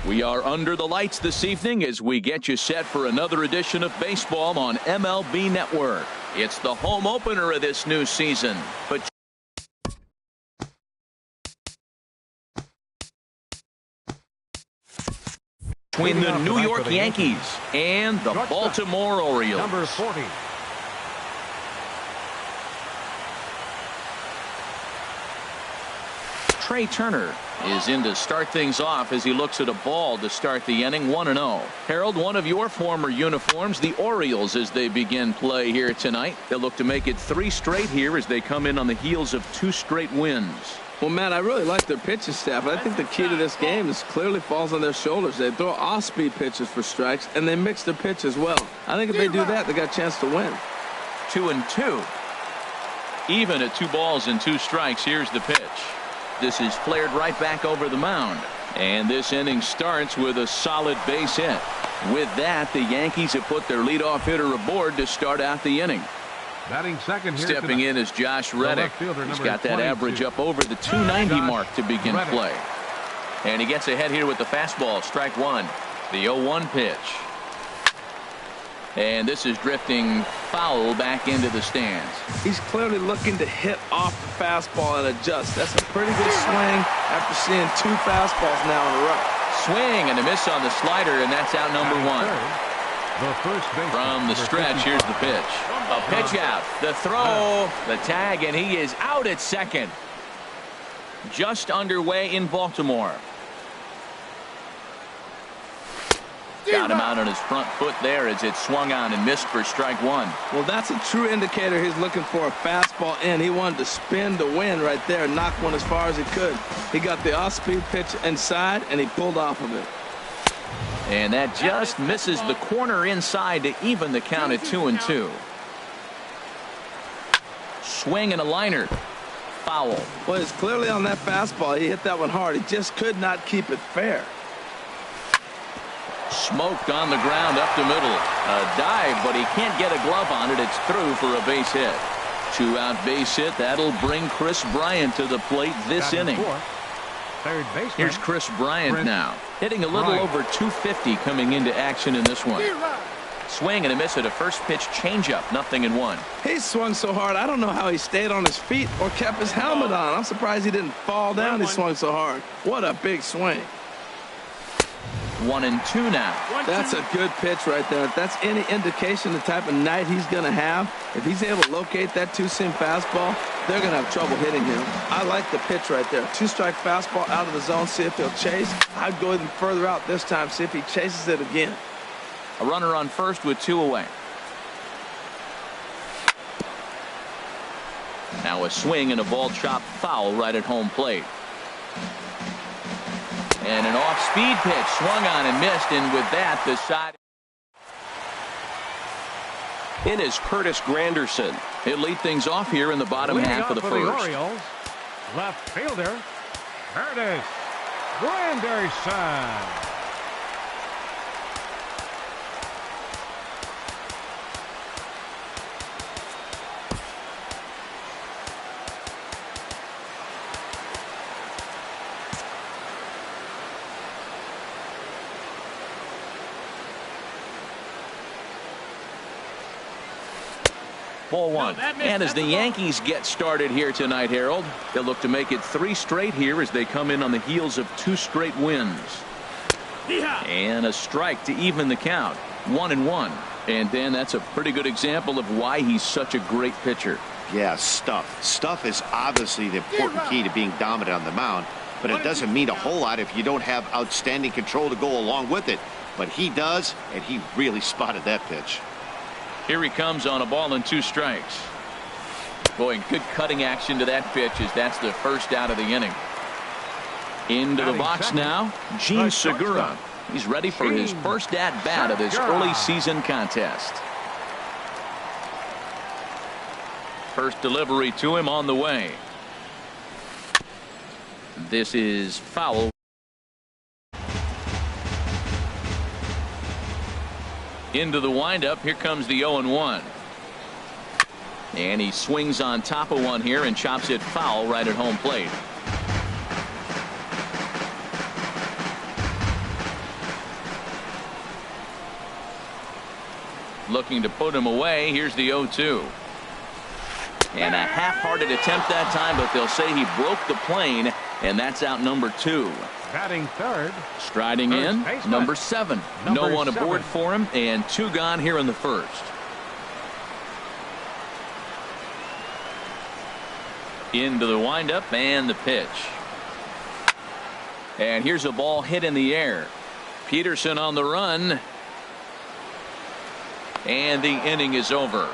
We are under the lights this evening as we get you set for another edition of baseball on MLB Network. It's the home opener of this new season. But between the New York Yankees and the Baltimore Orioles. Number 40. Trey Turner is in to start things off as he looks at a ball to start the inning. 1-0. Harold, one of your former uniforms, the Orioles, as they begin play here tonight. They'll look to make it 3 straight here as they come in on the heels of 2 straight wins. Well, Matt, I really like their pitching staff. I think the key to this game is clearly falls on their shoulders. They throw off-speed pitches for strikes, and they mix their pitch as well. I think if they do that, they got a chance to win. 2-2. Even at 2 balls and 2 strikes. Here's the pitch. This is flared right back over the mound. And this inning starts with a solid base hit. With that, the Yankees have put their leadoff hitter aboard to start out the inning. Batting second here Stepping in is Josh Reddick. He's got that 22. average up over the 290 mark to begin Reddick. play. And he gets ahead here with the fastball. Strike 1. The 0-1 pitch. And this is drifting foul back into the stands. He's clearly looking to hit off the fastball and adjust. That's a pretty good swing after seeing 2 fastballs now in a row. Swing and a miss on the slider, and that's out number 1. From the stretch, here's the pitch. A pitch out. The throw, the tag, and he is out at second. Just underway in Baltimore. Got him out on his front foot there as it swung on and missed for strike 1. Well, that's a true indicator he's looking for a fastball in. He wanted to spin to win right there and knock one as far as he could. He got the off-speed pitch inside, and he pulled off of it. And that just misses the corner inside to even the count at 2-2. Swing and a liner. Foul. Well, it's clearly on that fastball. He hit that one hard. He just could not keep it fair. Smoked on the ground up the middle. A dive, but he can't get a glove on it. It's through for a base hit. 2-out base hit. That'll bring Chris Bryant to the plate this inning. Third baseman. Here's Chris Bryant now, hitting a little over 250 coming into action in this one. Swing and a miss at a first pitch changeup. 0-1. He swung so hard, I don't know how he stayed on his feet or kept his helmet on. I'm surprised he didn't fall down. He swung so hard. What a big swing. 1-2 now. That's a good pitch right there. If that's any indication the type of night he's going to have, if he's able to locate that 2-seam fastball, they're going to have trouble hitting him. I like the pitch right there. 2-strike fastball out of the zone, see if he'll chase. I'd go even further out this time, see if he chases it again. A runner on first with 2 away. Now a swing and a ball chopped foul right at home plate. And an off-speed pitch swung on and missed, and with that, the side. In is Curtis Granderson. He'll lead things off here in the bottom half of the first. Orioles, left fielder, Curtis Granderson. Ball 1. And as the Yankees get started here tonight, Harold, they'll look to make it 3 straight here as they come in on the heels of 2 straight wins. And a strike to even the count. 1-1. And Dan, that's a pretty good example of why he's such a great pitcher. Yeah, stuff. Stuff is obviously the important key to being dominant on the mound, but it doesn't mean a whole lot if you don't have outstanding control to go along with it. But he does, and he really spotted that pitch. Here he comes on a ball and 2 strikes. Boy, good cutting action to that pitch as that's the first out of the inning. Into the box now, Jean Segura. He's ready for his first at-bat of this early season contest. First delivery to him on the way. This is foul. Into the windup. Here comes the 0-1. And he swings on top of one here and chops it foul right at home plate. looking to put him away. Here's the 0-2. And a half-hearted attempt that time, but they'll say he broke the plane, and that's out number 2. Batting third. Striding in, number 7. No one aboard for him, and 2 gone here in the first. Into the windup and the pitch. And here's a ball hit in the air. Peterson on the run. And the inning is over.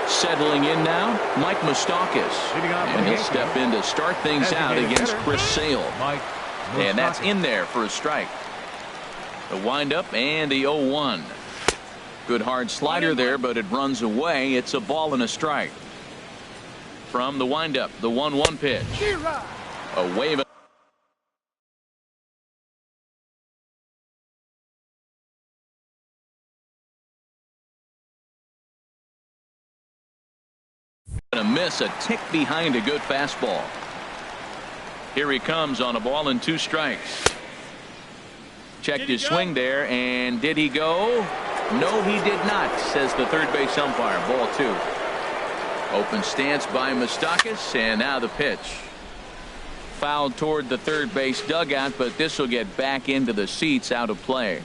Settling in now, Mike Moustakas. And he'll step in to start things out against Chris Sale. And that's in there for a strike. The windup and the 0-1. Good hard slider there, but it runs away. It's a ball and a strike. From the windup, the 1-1 pitch. A wave. A miss, a tick behind a good fastball. Here he comes on a ball and 2 strikes. Checked his swing there, and did he go? No, he did not, says the third base umpire. Ball 2. Open stance by Moustakas, and now the pitch. Fouled toward the third base dugout, but this will get back into the seats, out of play.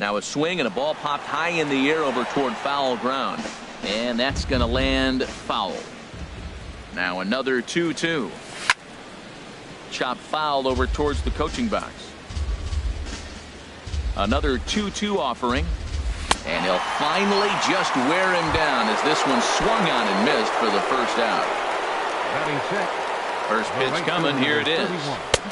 Now a swing and a ball popped high in the air over toward foul ground. And that's going to land foul. Now another 2-2. Chop foul over towards the coaching box. Another 2-2 offering. And he'll finally just wear him down as this one swung on and missed for the first out. First pitch coming. Here it is.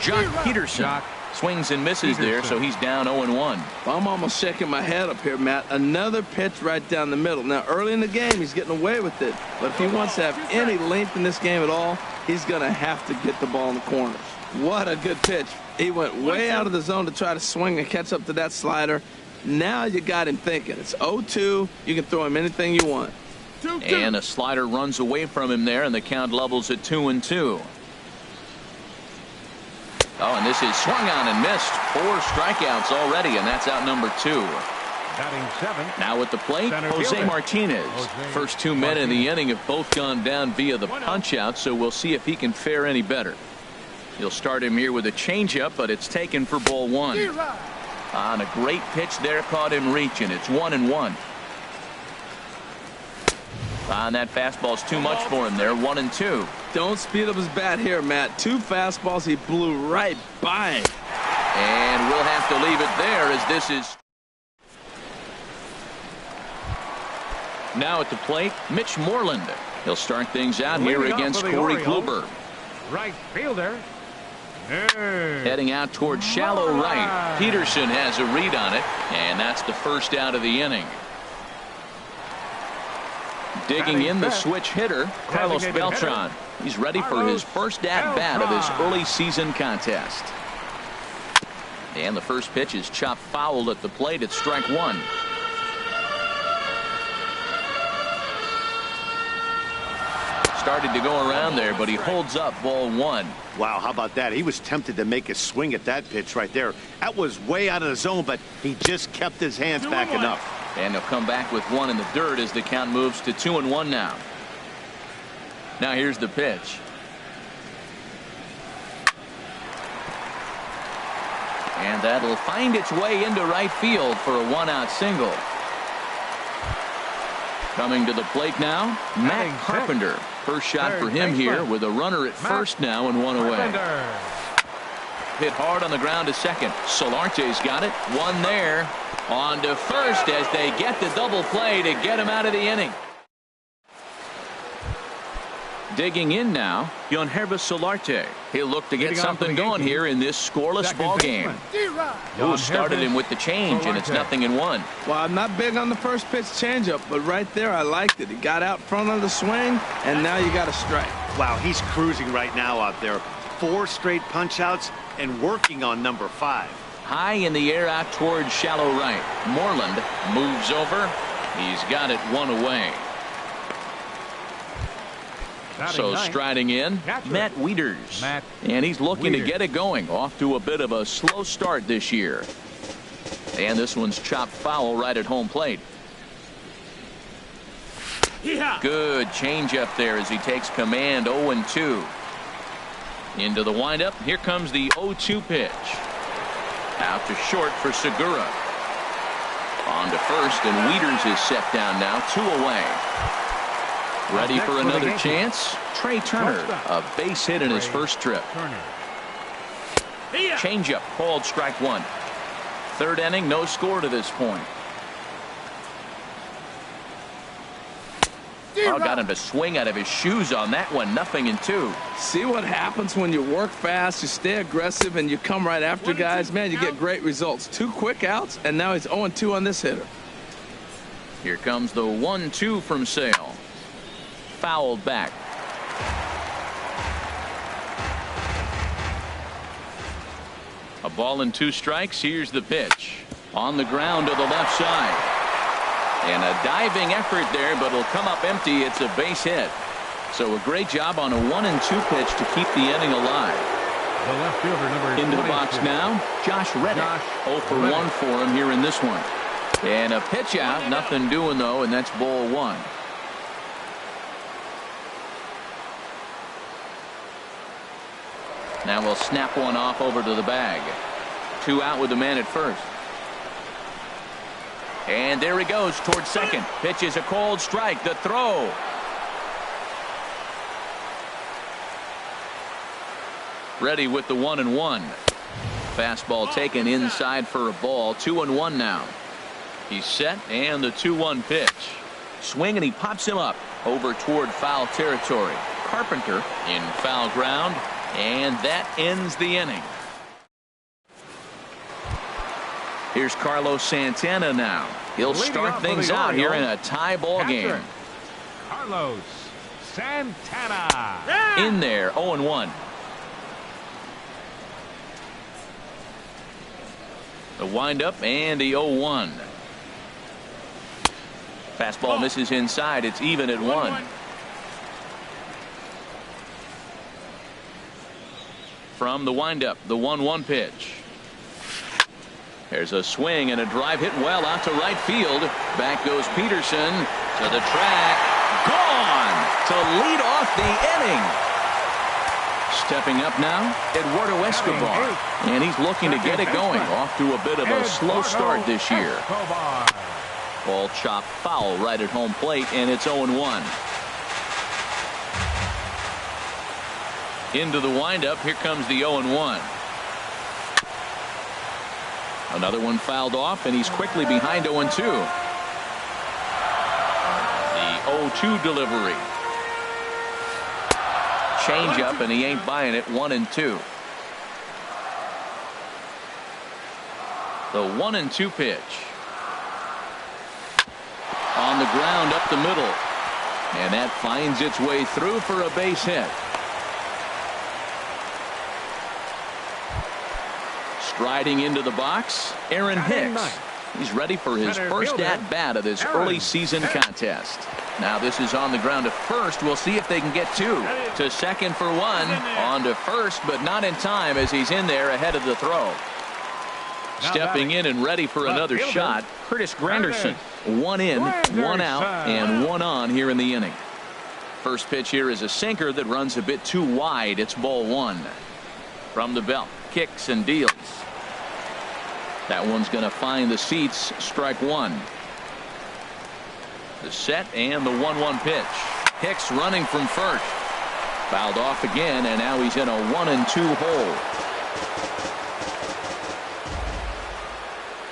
Jock Peterson. Swings and misses there, so he's down 0-1. I'm almost shaking my head up here, Matt. Another pitch right down the middle. Now, early in the game, he's getting away with it. But if he wants to have any length in this game at all, he's going to have to get the ball in the corners. What a good pitch. He went way out of the zone to try to swing and catch up to that slider. Now you got him thinking. It's 0-2. You can throw him anything you want. And a slider runs away from him there, and the count levels at 2-2. Oh, and this is swung on and missed. 4 strikeouts already, and that's out number 2. Now at the plate, Jose Martinez. First 2 men in the inning have both gone down via the punch-out, so we'll see if he can fare any better. He'll start him here with a changeup, but it's taken for ball 1. On a great pitch there, caught him reaching. It's 1-1. And that fastball's too much for him there. 1-2. Don't speed up his bat here, Matt. 2 fastballs he blew right by him. And we'll have to leave it there as this is. Now at the plate, Mitch Moreland. He'll start things out here against Corey Kluber. Right fielder. Heading out toward shallow right. Peterson has a read on it, and that's the first out of the inning. Digging in the switch hitter, Carlos Beltran. He's ready for his first at-bat of this early season contest. And the first pitch is chopped foul at the plate. It's strike 1. Started to go around there, but he holds up ball 1. Wow, how about that? He was tempted to make a swing at that pitch right there. That was way out of the zone, but he just kept his hands back enough. And he'll come back with 1 in the dirt as the count moves to 2-1 now. Now here's the pitch. And that'll find its way into right field for a 1-out single. Coming to the plate now, Matt Carpenter. First shot for him here with a runner at first now and 1 away. Hit hard on the ground to second. Solarte's got it. 1 there. On to first as they get the double play to get him out of the inning. Digging in now, Yangervis Solarte. He'll look to get something going here in this scoreless ball game. Who started him with the change, and it's 0-1. Well, I'm not big on the first pitch changeup, but right there I liked it. He got out front of the swing, and now you got a strike. Wow, he's cruising right now out there. 4 straight punch-outs and working on number 5. High in the air out towards shallow right. Moreland moves over. He's got it 1 away. So striding in, Matt Wieters. And he's looking to get it going. Off to a bit of a slow start this year. And this one's chopped foul right at home plate. Good changeup there as he takes command. 0-2. Into the windup. Here comes the 0-2 pitch. Out to short for Segura. On to first, and Wieters is set down now. 2 away. Ready for another chance. Trey Turner, a base hit in his first trip. Changeup called strike 1. Third inning, no score to this point. Oh, got him to swing out of his shoes on that one. 0-2. See what happens when you work fast, you stay aggressive, and you come right after guys. Man, you get great results. 2 quick outs, and now he's 0-2 on this hitter. Here comes the 1-2 from Sale. Fouled back. A ball and 2 strikes. Here's the pitch. On the ground to the left side. And a diving effort there, but it'll come up empty. It's a base hit. So a great job on a 1-2 pitch to keep the inning alive. The left fielder, number into the box now, Josh Reddick. 0 for 1 for him here in this one. And a pitch out. Nothing doing, though, and that's ball 1. Now we'll snap one off over to the bag. 2 out with the man at first. And there he goes towards second. Pitch is a cold strike. The throw. Ready with the 1-1. Fastball taken inside for a ball. 2-1 now. He's set, and the 2-1 pitch. Swing, and he pops him up over toward foul territory. Carpenter in foul ground, and that ends the inning. Here's Carlos Santana now. He'll start things out here in a tie ball game. Carlos Santana. In there, 0-1. The windup and the 0-1. Fastball misses inside. It's even at 1. From the windup, the 1-1 pitch. There's a swing and a drive hit well out to right field. Back goes Peterson to the track. Gone to lead off the inning. Stepping up now, Eduardo Escobar. And he's looking to get it going. Off to a bit of a slow start this year. Ball chopped foul right at home plate, and it's 0-1. Into the windup. Here comes the 0-1. Another one fouled off, and he's quickly behind 0-2. The 0-2 delivery. Change up, and he ain't buying it. 1-2. The 1-2 pitch. On the ground up the middle. And that finds its way through for a base hit. Striding into the box, Aaron Hicks. He's ready for his first at-bat of this early season contest. Now this is on the ground to first. We'll see if they can get 2. To second for 1. On to first, but not in time as he's in there ahead of the throw. Stepping in and ready for another shot, Curtis Granderson. 1 in, 1 out, and 1 on here in the inning. First pitch here is a sinker that runs a bit too wide. It's ball 1. From the belt, kicks and deals. That one's going to find the seats. Strike 1. The set and the 1-1 pitch. Hicks running from first. Fouled off again, and now he's in a 1-2 hole.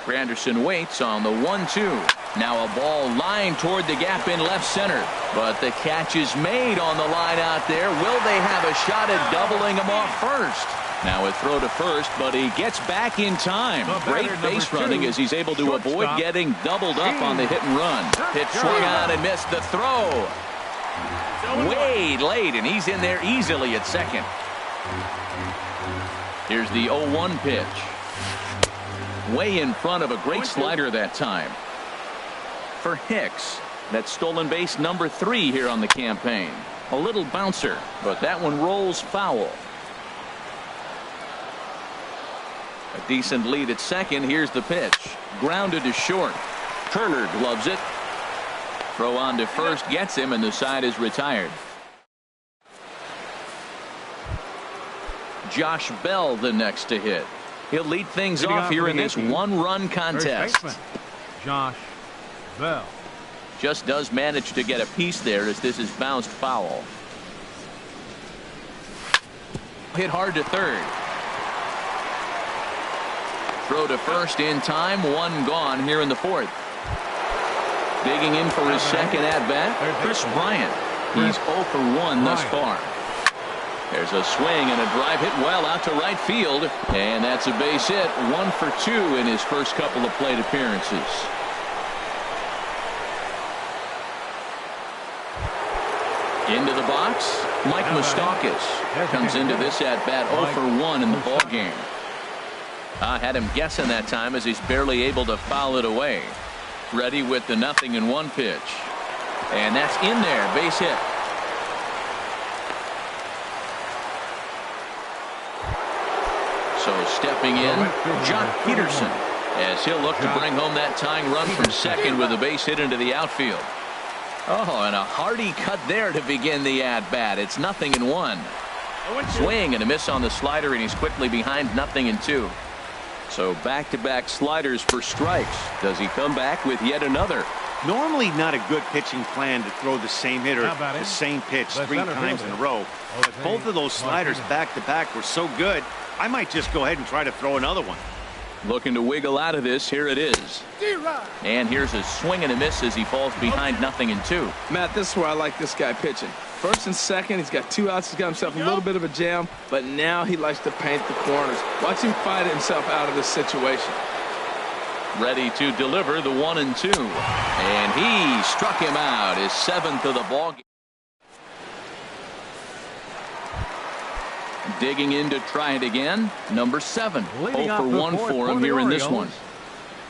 Granderson waits on the 1-2. Now a ball lined toward the gap in left center. But the catch is made on the line out there. Will they have a shot at doubling him off first? Now a throw to first, but he gets back in time. Great base running as he's able to avoid getting doubled up on the hit and run. Pitch swung on and missed the throw. Way late, and he's in there easily at second. Here's the 0-1 pitch. Way in front of a great slider that time. For Hicks, that's stolen base number 3 here on the campaign. A little bouncer, but that one rolls foul. A decent lead at second. Here's the pitch. Grounded to short. Turner gloves it. Throw on to first gets him, and the side is retired. Josh Bell the next to hit. He'll lead things off here in this one-run contest. Josh Bell. Just does manage to get a piece there as this is bounced foul. Hit hard to third. Throw to first in time. One gone here in the fourth. Digging in for his second at-bat, Chris Bryant. He's 0 for 1 thus far. There's a swing and a drive hit well out to right field. And that's a base hit. 1 for 2 in his first couple of plate appearances. Into the box, Mike Moustakas comes into this at-bat 0 for 1 in the ballgame. I had him guessing that time as he's barely able to foul it away. Ready with the 0-1 pitch. And that's in there, base hit. So stepping in, Jock Peterson, as he'll look to bring home that tying run from second with a base hit into the outfield. Oh, and a hearty cut there to begin the at-bat. It's 0-1. Swing and a miss on the slider, and he's quickly behind 0-2. So back-to-back sliders for strikes. Does he come back with yet another? Normally not a good pitching plan to throw the same hitter the same pitch 3 times in a row. But both of those sliders back-to-back were so good, I might just go ahead and try to throw another one. Looking to wiggle out of this. Here it is. And here's a swing and a miss as he falls behind 0-2. Matt, this is where I like this guy pitching. First and second, he's got 2 outs. He's got himself a little bit of a jam, but now he likes to paint the corners. Watch him fight himself out of this situation. Ready to deliver the 1-2. And he struck him out, his 7th of the ball game. Digging in to try it again. Number 7. 0 for 1 for him here in this one.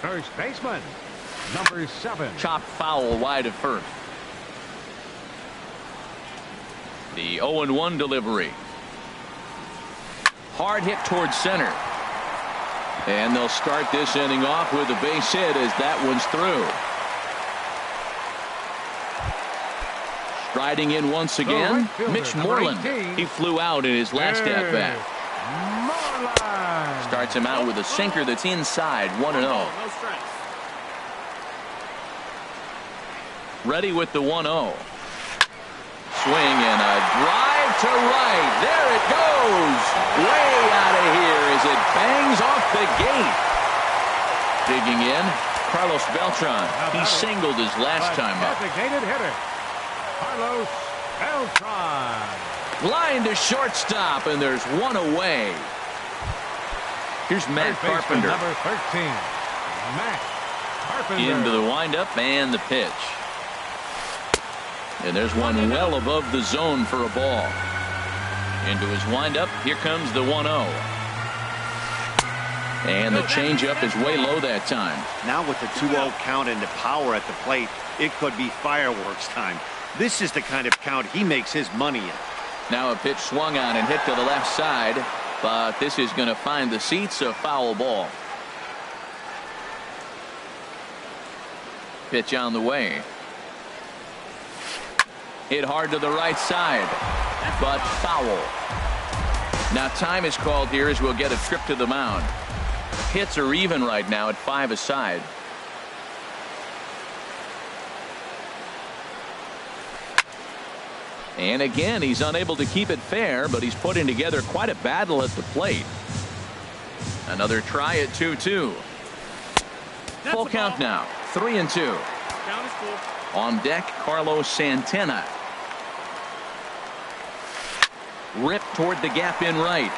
First baseman, number 7. Chopped foul wide of first. The 0-1 delivery. Hard hit towards center. And they'll start this inning off with a base hit as that one's through. Striding in once again, Mitch Moreland. He flew out in his last at-bat. Starts him out with a sinker that's inside, 1-0. Ready with the 1-0. Swing and a drive to right. There it goes. Way out of here as it bangs off the gate. Digging in, Carlos Beltran. He singled his last time up. Designated hitter, Carlos Beltran. Line to shortstop, and there's one away. Here's Matt Carpenter. Number 13, Matt Carpenter. Into the windup and the pitch. And there's one well above the zone for a ball. Into his windup. Here comes the 1-0. And the changeup is way low that time. Now with the 2-0 count and the power at the plate, it could be fireworks time. This is the kind of count he makes his money in. Now a pitch swung on and hit to the left side, but this is going to find the seats, a foul ball. Pitch on the way. Hit hard to the right side, but foul. Now time is called here as we'll get a trip to the mound. Hits are even right now at 5 aside. And again, he's unable to keep it fair, but he's putting together quite a battle at the plate. Another try at 2-2. Full count now, 3-2. Count is full. On deck, Carlos Santana. Rip toward the gap in right.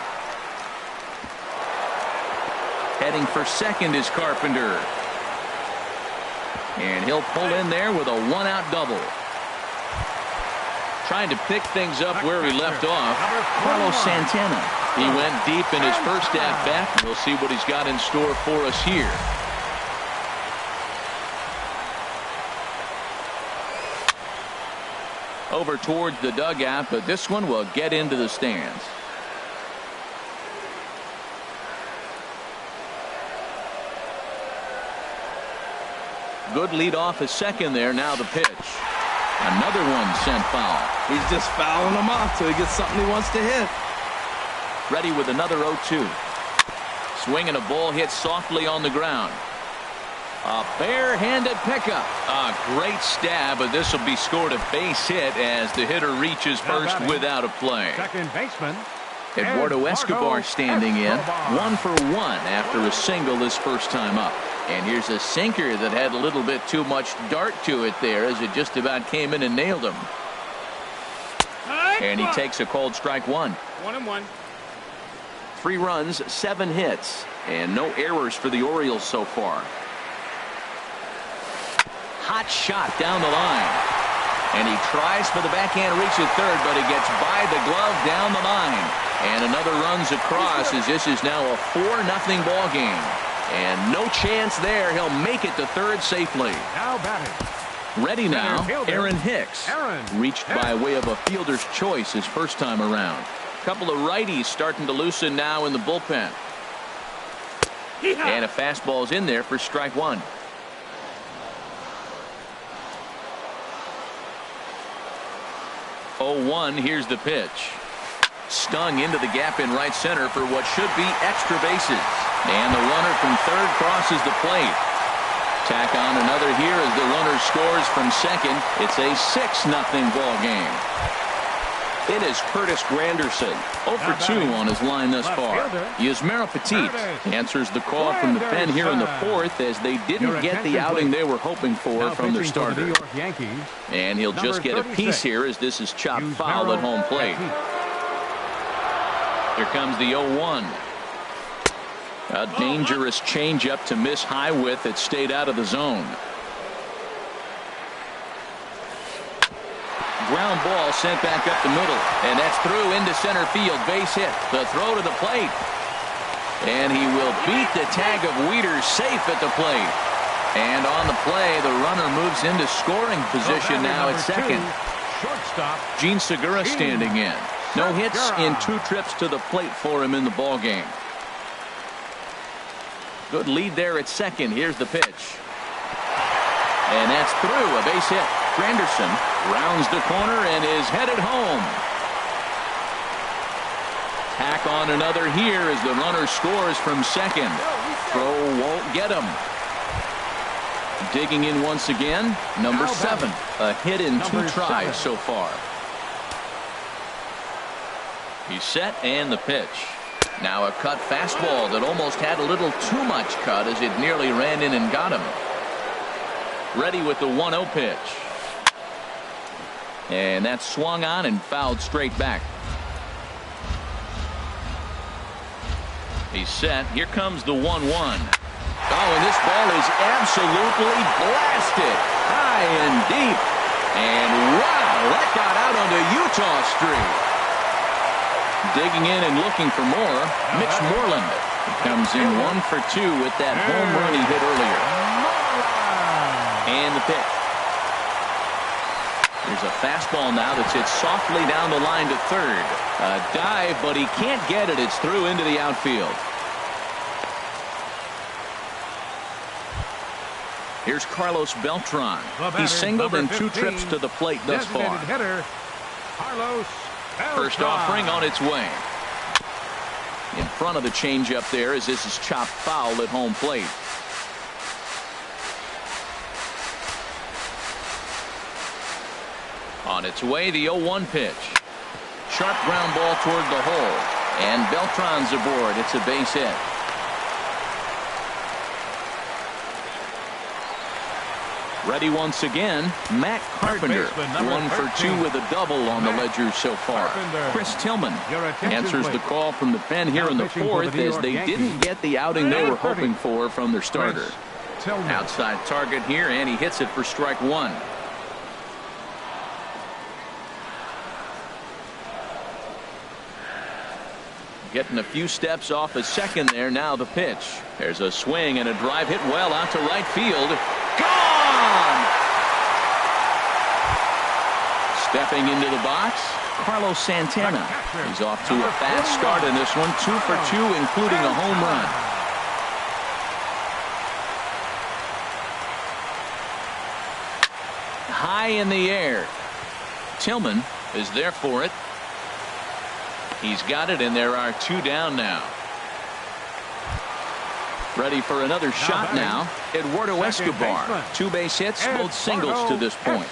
Heading for second is Carpenter. And he'll pull in there with a 1-out double. Trying to pick things up where he left off, Carlos Santana. He went deep in his first at-bat. We'll see what he's got in store for us here. over towards the dugout, but this one will get into the stands. Good lead off a second there. Now the pitch. Another one sent foul. He's just fouling them off till he gets something he wants to hit. Ready with another 0-2. Swinging a ball hit softly on the ground. A barehanded pickup. A great stab, but this will be scored a base hit as the hitter reaches first without a play. Second baseman. Eduardo Escobar standing in. 1 for 1 after a single his first time up. And here's a sinker that had a little bit too much dart to it there as it just about came in and nailed him. And he takes a called strike one. 1-1. 3 runs, 7 hits, and no errors for the Orioles so far. Hot shot down the line. And he tries for the backhand reach at third, but he gets by the glove down the line. And another runs across as this is now a 4-0 ball game. And no chance there. He'll make it to third safely. Now batting. Ready now, Aaron Hicks. Reached by way of a fielder's choice his first time around. Couple of righties starting to loosen now in the bullpen. And a fastball's in there for strike one. 0-1. Here's the pitch. Stung into the gap in right center for what should be extra bases. And the runner from third crosses the plate. Tack on another here as the runner scores from second. It's a 6-0 ball game. It is Curtis Granderson, 0 for 2 on his line thus far. Yusmeiro Petit answers the call from the pen here in the fourth as they didn't get the outing they were hoping for from their starter. And he'll just get a piece here as this is chopped foul at home plate. Here comes the 0-1. A dangerous changeup to miss high with. It stayed out of the zone. Ground ball sent back up the middle, and that's through into center field. Base hit. The throw to the plate, and he will beat the tag of Wieters safe at the plate. And on the play, the runner moves into scoring position now at second. Gene Segura standing in. No hits in 2 trips to the plate for him in the ball game. Good lead there at second. Here's the pitch. And that's through. A base hit. Granderson rounds the corner and is headed home. Tack on another here as the runner scores from second. Throw won't get him. Digging in once again, number 7. A hit in 2 tries so far. He's set and the pitch. Now a cut fastball that almost had a little too much cut as it nearly ran in and got him. Ready with the 1-0 pitch. And that's swung on and fouled straight back. He's set. Here comes the 1-1. Oh, and this ball is absolutely blasted. High and deep. And wow, that got out onto Utah Street. Digging in and looking for more, Mitch Moreland comes in 1 for 2 with that home run he hit earlier. And the pitch. There's a fastball now that's hit softly down the line to third. A dive, but he can't get it. It's through into the outfield. Here's Carlos Beltran. He singled in 2 trips to the plate thus far. First offering on its way. In front of the changeup there as this is chopped foul at home plate. On its way, the 0-1 pitch. Sharp ground ball toward the hole. And Beltran's aboard. It's a base hit. Ready once again, Matt Carpenter. 1 for 2 with a double on the ledger so far. Chris Tillman answers the call from the pen here in the fourth as they didn't get the outing they were hoping for from their starter. Outside target here, and he hits it for strike one. Getting a few steps off a second there. Now the pitch. There's a swing and a drive hit well out to right field. Gone! Stepping into the box, Carlos Santana. He's off to a fast start in this one, 2 for 2, including a home run. High in the air. Tillman is there for it. He's got it, and there are 2 down now. Ready for another shot now. Eduardo Escobar. 2 base hits, both singles to this point.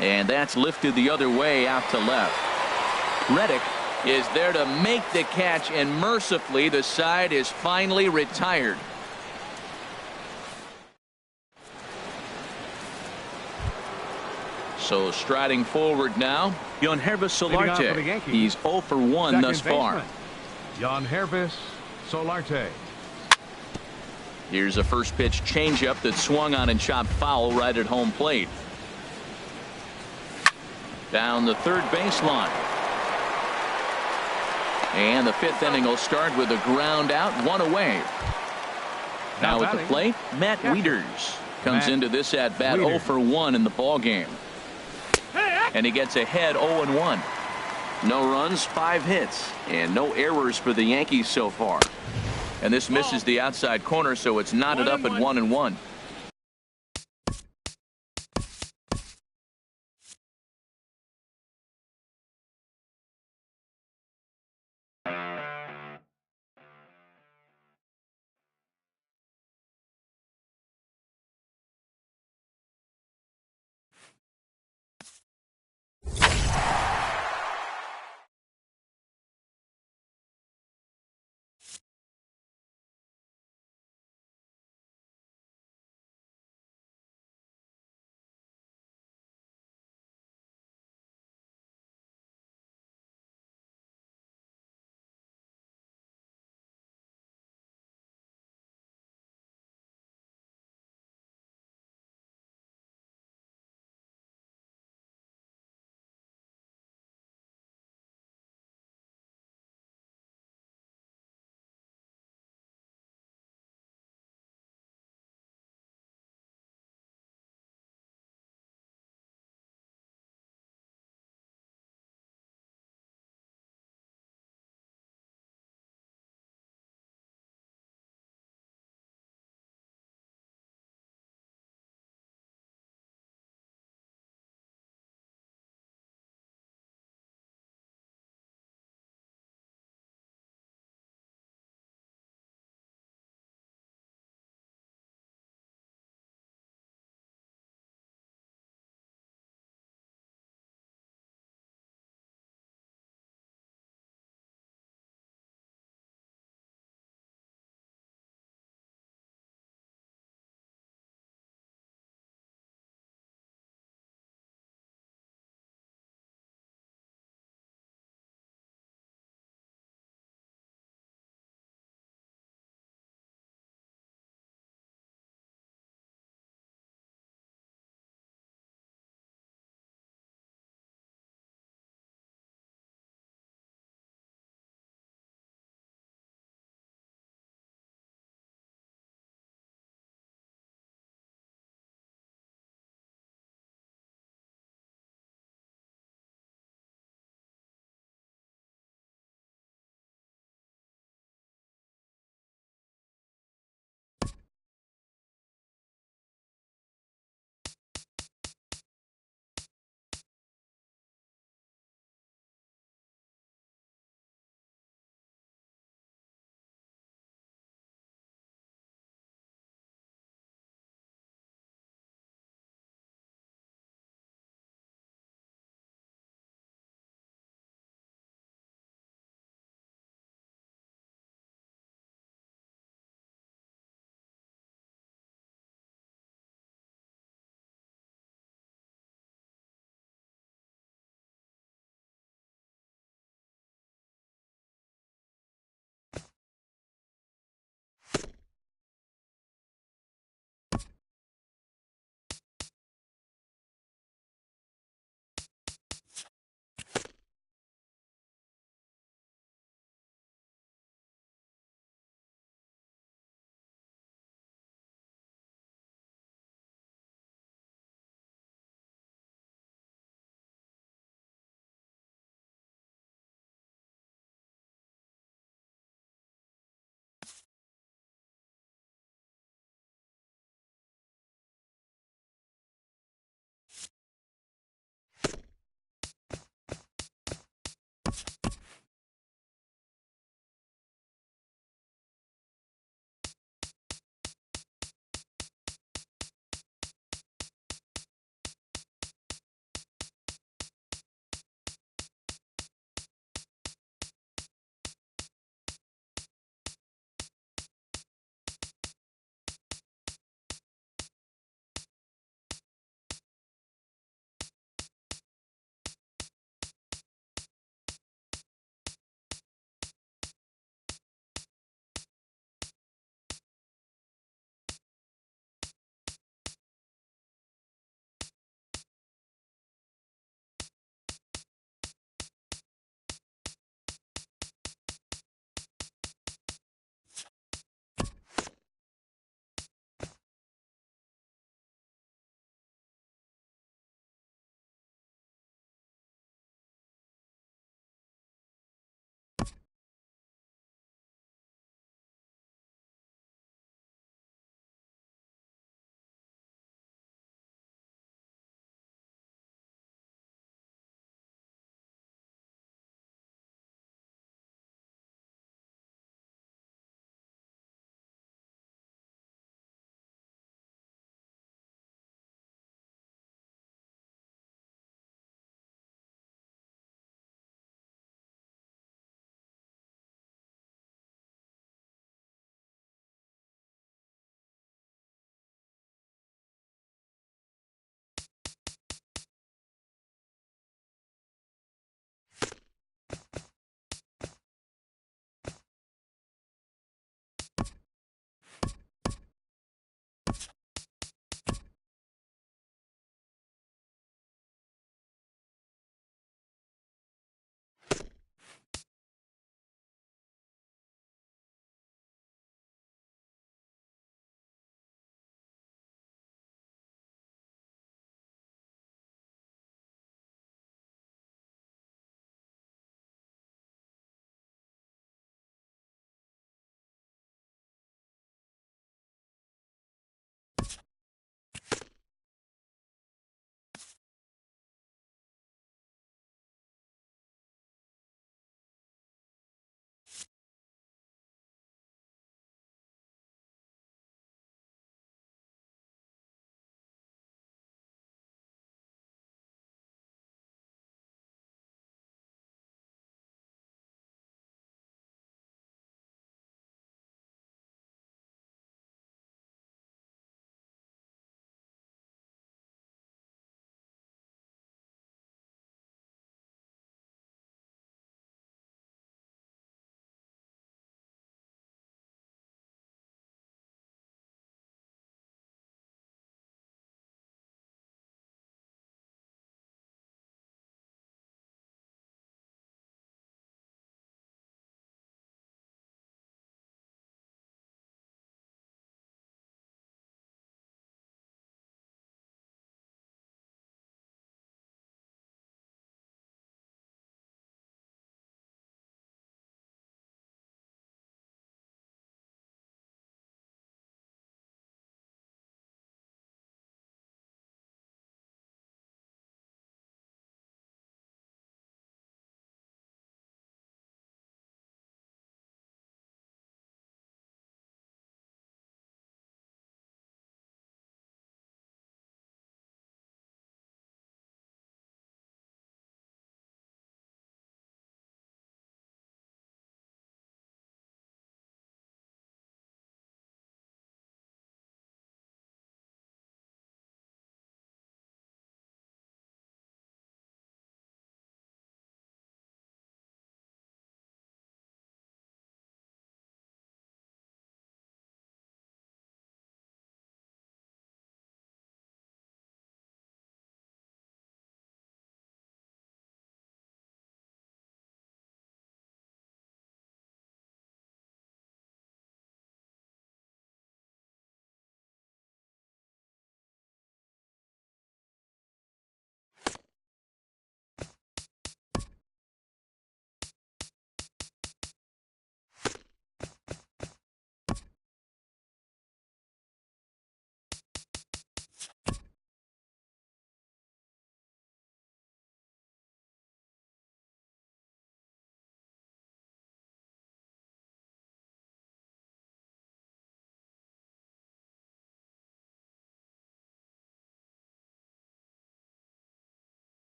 And that's lifted the other way out to left. Reddick is there to make the catch, and mercifully the side is finally retired. So striding forward now, Yangervis Solarte. He's 0 for 1 thus far. Yangervis Solarte. Here's a first pitch changeup that swung on and chopped foul right at home plate. Down the third baseline. And the 5th inning will start with a ground out, 1 away. Now at the plate, Matt Wieters comes into this at bat 0 for 1 in the ball game. And he gets ahead 0-1. No runs, 5 hits, and no errors for the Yankees so far. And this misses the outside corner, so it's knotted up at 1-1.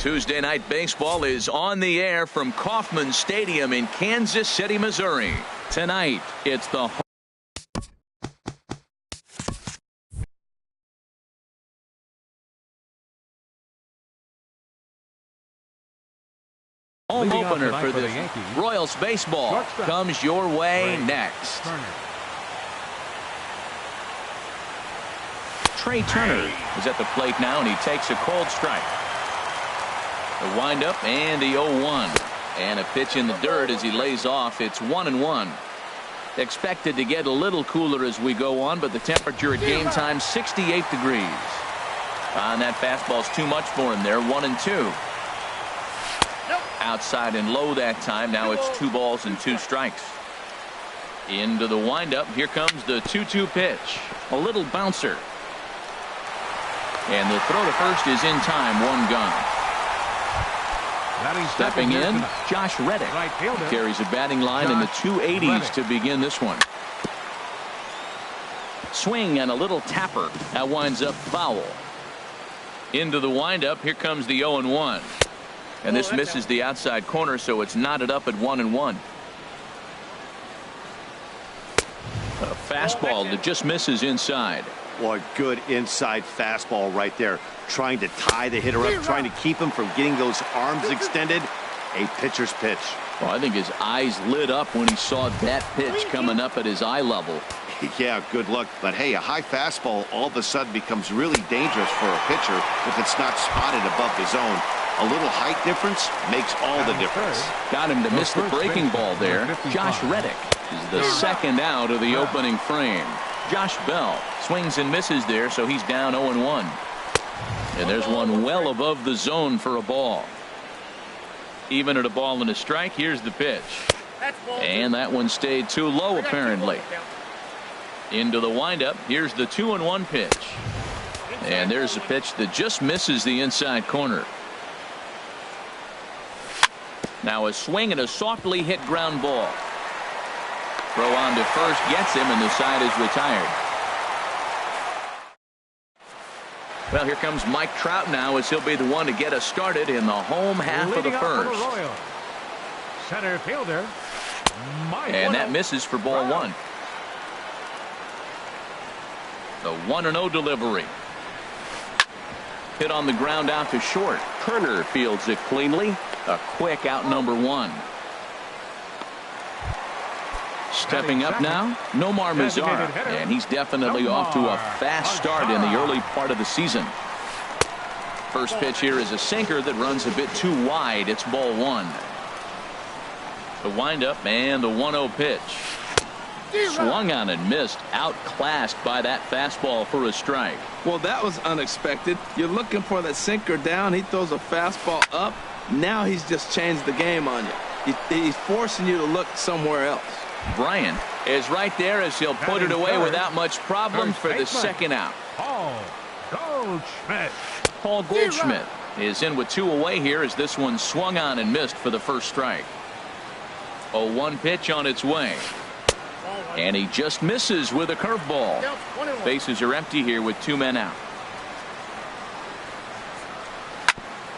Tuesday Night Baseball is on the air from Kauffman Stadium in Kansas City, Missouri. Tonight, it's the home opener for the Royals baseball comes your way next. Trey Turner is at the plate now, and he takes a cold strike. The windup and the 0-1. And a pitch in the dirt as he lays off. It's 1-1. Expected to get a little cooler as we go on, but the temperature at game time 68 degrees. And that fastball's too much for him there. 1-2. Outside and low that time. Now it's 2 balls and 2 strikes. Into the windup. Here comes the 2-2 pitch. A little bouncer. And the throw to first is in time. 1 gone. Stepping in, Josh Reddick carries a batting line in the 280s to begin this one. Swing and a little tapper. That winds up foul. Into the windup. Here comes the 0-1. And this misses the outside corner, so it's knotted up at 1-1. A fastball that just misses inside. What good inside fastball right there. Trying to tie the hitter up, trying to keep him from getting those arms extended. A pitcher's pitch. Well, I think his eyes lit up when he saw that pitch coming up at his eye level. Yeah, good luck. But hey, a high fastball all of a sudden becomes really dangerous for a pitcher if it's not spotted above the zone. A little height difference makes all the difference. Got him to miss the breaking ball there. Josh Reddick is the second out of the opening frame. Josh Bell swings and misses there, so he's down 0-1. And there's one well above the zone for a ball. Even at a ball and a strike, here's the pitch. And that one stayed too low, apparently. Into the windup. Here's the 2-1 pitch. And there's a pitch that just misses the inside corner. Now a swing and a softly hit ground ball. Throw on to first gets him, and the side is retired. Well, here comes Mike Trout now, as he'll be the one to get us started in the home half of the first. Center fielder, and that misses for ball 1. The 1-0 delivery. Hit on the ground out to short. Turner fields it cleanly. A quick out number 1. Stepping up now, Nomar Mazara, and he's definitely off to a fast start in the early part of the season. First pitch here is a sinker that runs a bit too wide. It's ball 1. The windup and the 1-0 pitch. Swung on and missed, outclassed by that fastball for a strike. Well, that was unexpected. You're looking for that sinker down. He throws a fastball up. Now he's just changed the game on you. He's forcing you to look somewhere else. Bryant is right there as he'll put it away without much problem for the second out. Paul Goldschmidt is in with 2 away here as this one swung on and missed for the first strike. 0-1 pitch on its way. And he just misses with a curveball. Bases are empty here with 2 men out.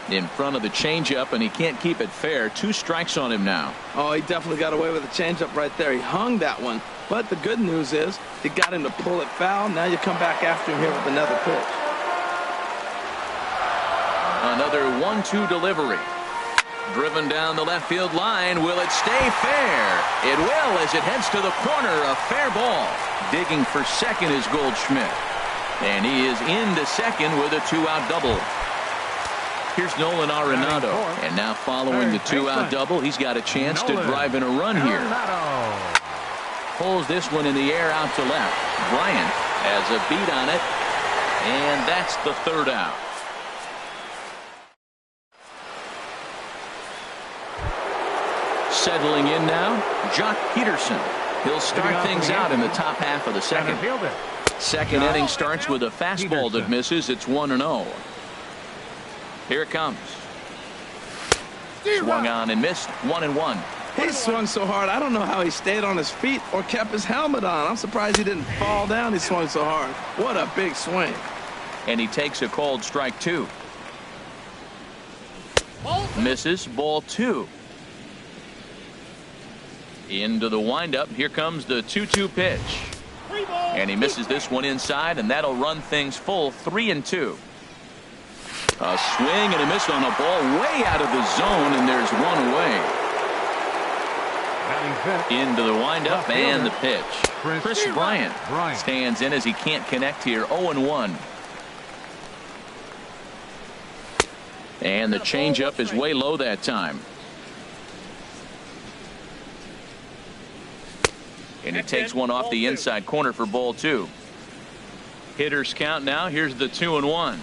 In front of the changeup, and he can't keep it fair. 2 strikes on him now. Oh, he definitely got away with the changeup right there. He hung that one. But the good news is he got him to pull it foul. Now you come back after him here with another pitch. Another 1-2 delivery. Driven down the left field line. Will it stay fair? It will as it heads to the corner. A fair ball. Digging for second is Goldschmidt. And he is into second with a 2-out double. Here's Nolan Arenado. And now following the 2-out double, he's got a chance to drive in a run here. Pulls this one in the air out to left. Bryant has a beat on it. And that's the 3rd out. Settling in now, Jock Peterson. He'll start things out in the top half of the second. Second inning starts with a fastball that misses. It's 1-0. Here it comes. Swung on and missed. 1-1. He swung so hard, I don't know how he stayed on his feet or kept his helmet on. I'm surprised he didn't fall down. He swung so hard. What a big swing. And he takes a called strike 2. Misses. Ball 2. Into the windup. Here comes the 2-2 pitch. And he misses this one inside, and that'll run things full 3-2. A swing and a miss on a ball way out of the zone, and there's one away. Into the windup and the pitch. Chris Bryant stands in as he can't connect here. 0-1. And the changeup is way low that time. And he takes one off the inside corner for ball 2. Hitters count now. Here's the 2-1.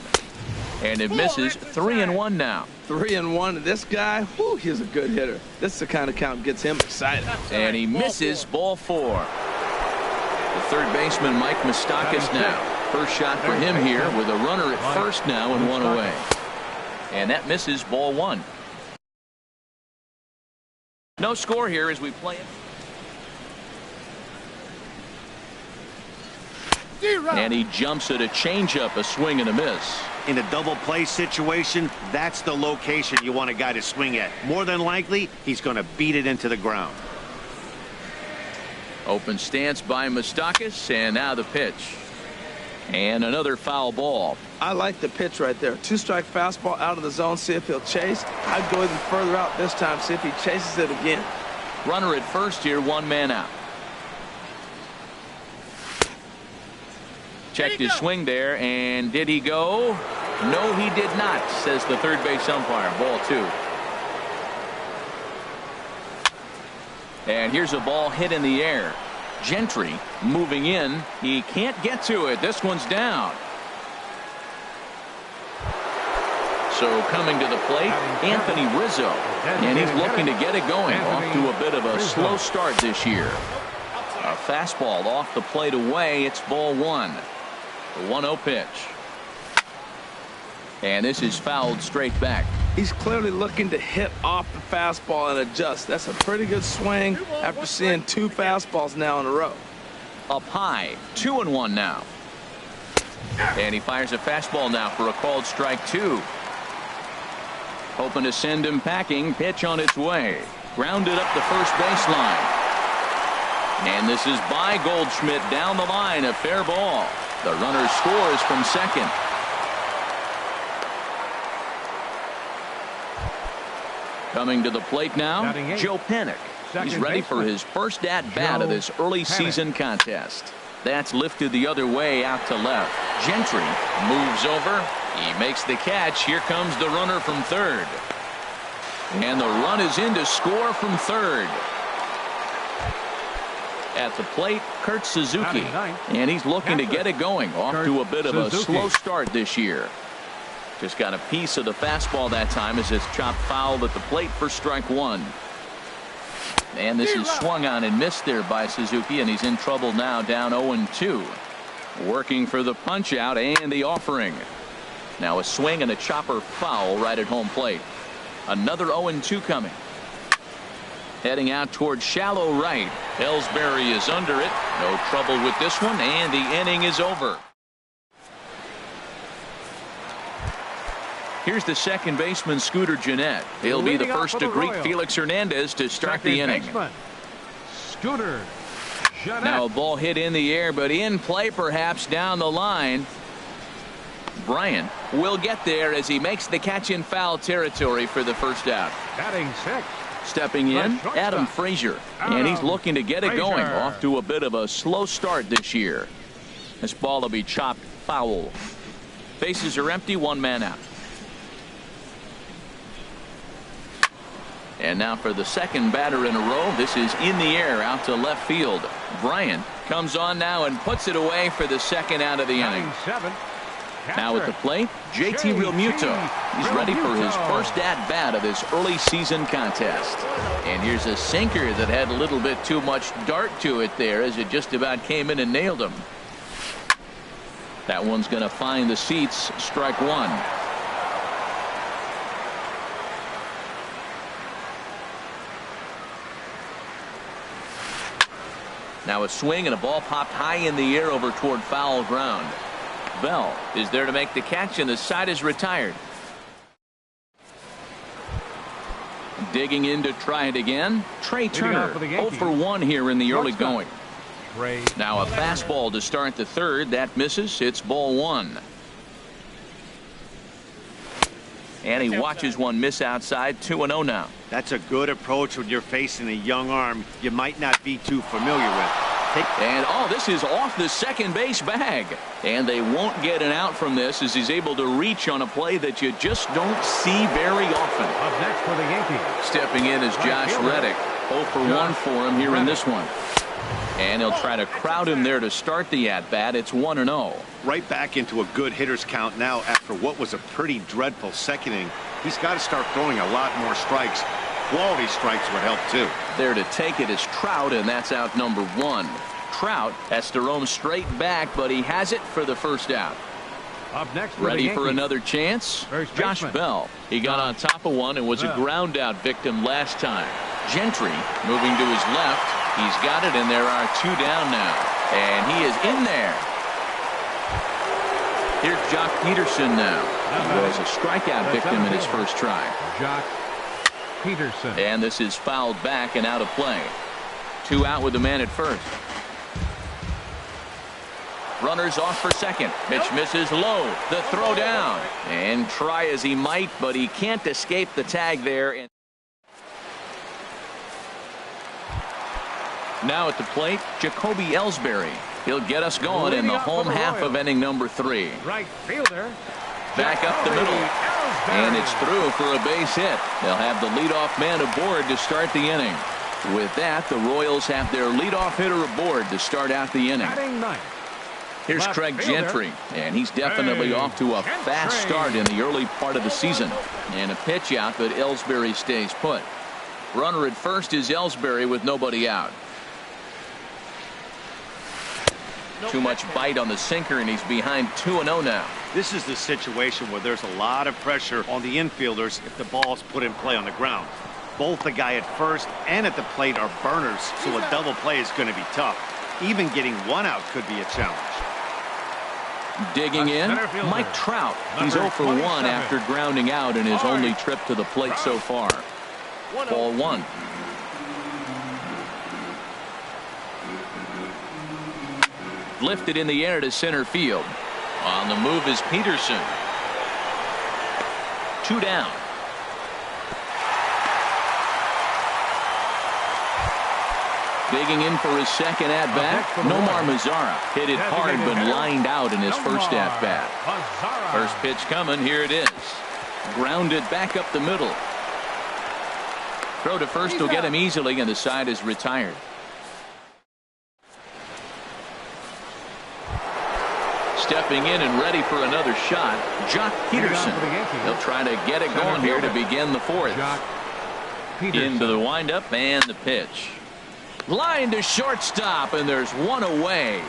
And it misses. 3-1 now. 3-1. This guy, whew, he's a good hitter. This is the kind of count gets him excited. And he misses. Ball 4. The third baseman, Mike Moustakas now. First shot for him here with a runner at first now and one away. And that misses. Ball 1. No score here as we play it. And he jumps at a changeup, a swing and a miss. In a double play situation, that's the location you want a guy to swing at. More than likely, he's going to beat it into the ground. Open stance by Moustakas, and now the pitch. And another foul ball. I like the pitch right there. 2-strike fastball out of the zone. See if he'll chase. I'd go even further out this time. See if he chases it again. Runner at first here, one man out. Checked his swing there, and did he go? No, he did not, says the third base umpire. Ball 2. And here's a ball hit in the air. Gentry moving in. He can't get to it. This one's down. So coming to the plate, Anthony Rizzo. And he's looking to get it going. Off to a bit of a slow start this year. A fastball off the plate away. It's ball 1. The 1-0 pitch. And this is fouled straight back. He's clearly looking to hit off the fastball and adjust. That's a pretty good swing after seeing 2 fastballs now in a row. Up high. 2-1 now. And he fires a fastball now for a called strike 2. Hoping to send him packing. Pitch on its way. Grounded up the first baseline. And this is by Goldschmidt down the line. A fair ball. The runner scores from second. Coming to the plate now, Joe Panik. He's ready for his first at-bat of this early season contest. That's lifted the other way out to left. Gentry moves over. He makes the catch. Here comes the runner from third. And the run is in to score from third. At the plate, Kurt Suzuki. And he's looking to get it going. Off to a bit of a slow start this year. Just got a piece of the fastball that time as it's chopped foul at the plate for strike 1. And this is swung on and missed there by Suzuki, and he's in trouble now, down 0-2. Working for the punch out and the offering. Now a swing and a chopper foul right at home plate. Another 0-2 coming. Heading out towards shallow right. Ellsbury is under it. No trouble with this one, and the inning is over. Here's the second baseman, Scooter Gennett. He'll be the first to greet Felix Hernandez to start the inning. Scooter Gennett. Now a ball hit in the air, but in play perhaps down the line. Bryant will get there as he makes the catch in foul territory for the first out. Batting 6. Stepping in, Adam Frazier. And he's looking to get it going. Off to a bit of a slow start this year. This ball will be chopped foul. Bases are empty, one man out. And now for the second batter in a row. This is in the air out to left field. Bryant comes on now and puts it away for the second out of the inning. Now at the plate, JT Realmuto. He's ready for his first at-bat of this early season contest. And here's a sinker that had a little bit too much dart to it there as it just about came in and nailed him. That one's going to find the seats. Strike 1. Now a swing and a ball popped high in the air over toward foul ground. Bell is there to make the catch, and the side is retired. Digging in to try it again, Trey Turner. 0 for 1 here in the early going. Now a fastball to start the third. That misses. It's ball 1. And he watches one miss outside. 2-0 now. That's a good approach when you're facing a young arm you might not be too familiar with. And this is off the second base bag. And they won't get an out from this as he's able to reach on a play that you just don't see very often. Up next for the Yankees. Stepping in is Josh Reddick. 0 for 1 for him here in this one. And he'll try to crowd him there to start the at-bat. It's 1-0. Right back into a good hitter's count now after what was a pretty dreadful second inning. He's got to start throwing a lot more strikes. Quality strikes would help too. There to take it is Trout, and that's out number 1. Trout has to roam straight back, but he has it for the first out. Up next ready for another chance. Josh Bell. He got on top of one and was a ground out victim last time. Gentry moving to his left. He's got it, and there are 2 down now. And he is in there. Here's Jock Peterson now. He was a strikeout victim in his first try. Jock Peterson. And this is fouled back and out of play. 2 out with the man at first. Runners off for second. Pitch misses low. The throw down. And try as he might, but he can't escape the tag there. Now at the plate, Jacoby Ellsbury. He'll get us going in the home half of inning number 3. Right fielder. Back up the middle. And it's through for a base hit. They'll have the leadoff man aboard to start the inning. With that, the Royals have their leadoff hitter aboard to start out the inning. Here's Craig Gentry, and he's definitely off to a fast start in the early part of the season. And a pitch out, but Ellsbury stays put. Runner at first is Ellsbury with nobody out. Too much bite on the sinker, and he's behind 2-0 now. This is the situation where there's a lot of pressure on the infielders if the ball's put in play on the ground. Both the guy at first and at the plate are burners, so a double play is going to be tough. Even getting 1 out could be a challenge. Digging in, Mike Trout. He's 0 for 1 after grounding out in his only trip to the plate so far. Ball 1. Lifted in the air to center field. On the move is Peterson. 2 down. Digging in for his second at-bat, Nomar Mazara. Hit it hard but lined out in his first at-bat. First pitch coming, here it is. Grounded back up the middle. Throw to first will get him easily, and the side is retired. Stepping in and ready for another shot, Jock Peterson. He'll try to get it going here to begin the 4th. Into the windup and the pitch. Line to shortstop, and there's 1 away.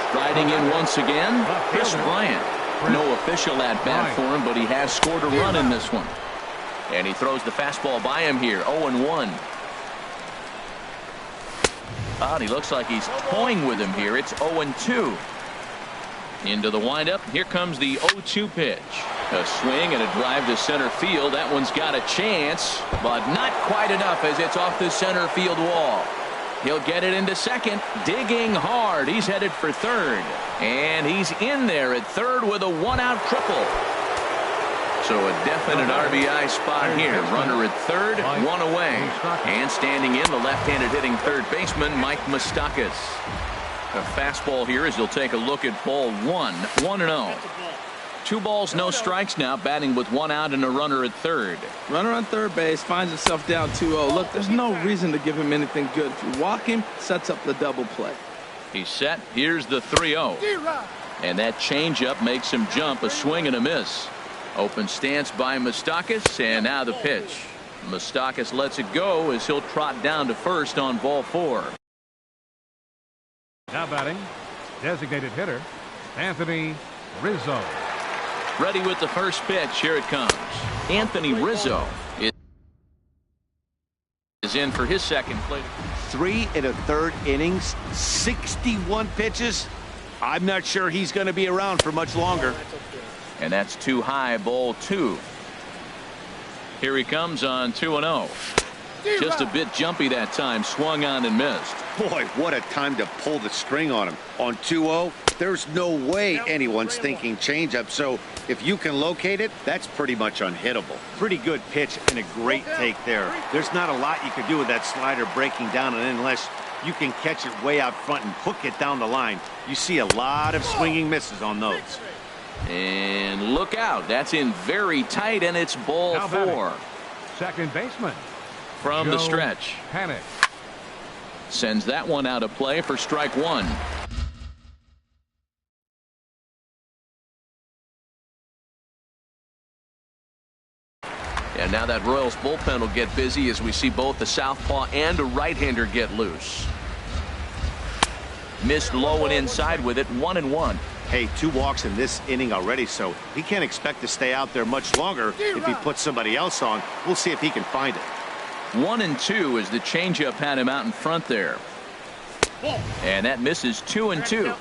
Striding in once again, Chris Bryant. No official at-bat for him, but he has scored a run in this one. And he throws the fastball by him here, 0-1. And he looks like he's toying with him here. It's 0-2. Into the windup. Here comes the 0-2 pitch. A swing and a drive to center field. That one's got a chance, but not quite enough as it's off the center field wall. He'll get it into second. Digging hard. He's headed for third. And he's in there at third with a 1-out triple. So a definite RBI spot here. Runner at third, 1 away. And standing in, the left-handed hitting third baseman, Mike Moustakas. A fastball here as he'll take a look at ball 1. 1-0. 2 balls, no strikes now, batting with 1 out and a runner at third. Runner on third base finds himself down 2-0. Look, there's no reason to give him anything good. If you walk him, sets up the double play. He's set. Here's the 3-0. And that changeup makes him jump. A swing and a miss. Open stance by Moustakas, and now the pitch. Moustakas lets it go as he'll trot down to first on ball 4. Now batting, designated hitter, Anthony Rizzo. Ready with the first pitch. Here it comes. Anthony Rizzo is in for his second plate. 3 1/3 innings, 61 pitches. I'm not sure he's going to be around for much longer. And that's too high, ball 2. Here he comes on 2-0. Just a bit jumpy that time. Swung on and missed. Boy, what a time to pull the string on him. On 2-0, there's no way anyone's thinking changeup. So if you can locate it, that's pretty much unhittable. Pretty good pitch and a great take there. There's not a lot you could do with that slider breaking down, and unless you can catch it way out front and hook it down the line, you see a lot of swinging misses on those. And look out. That's in very tight, and it's ball 4. Second baseman. From the stretch. Panik. Sends that one out of play for strike 1. And now that Royals bullpen will get busy as we see both the southpaw and a right-hander get loose. Missed low and inside with it. 1-1. Hey, 2 walks in this inning already, so he can't expect to stay out there much longer if he puts somebody else on. We'll see if he can find it. 1-2 as the changeup had him out in front there. And that misses. 2-2.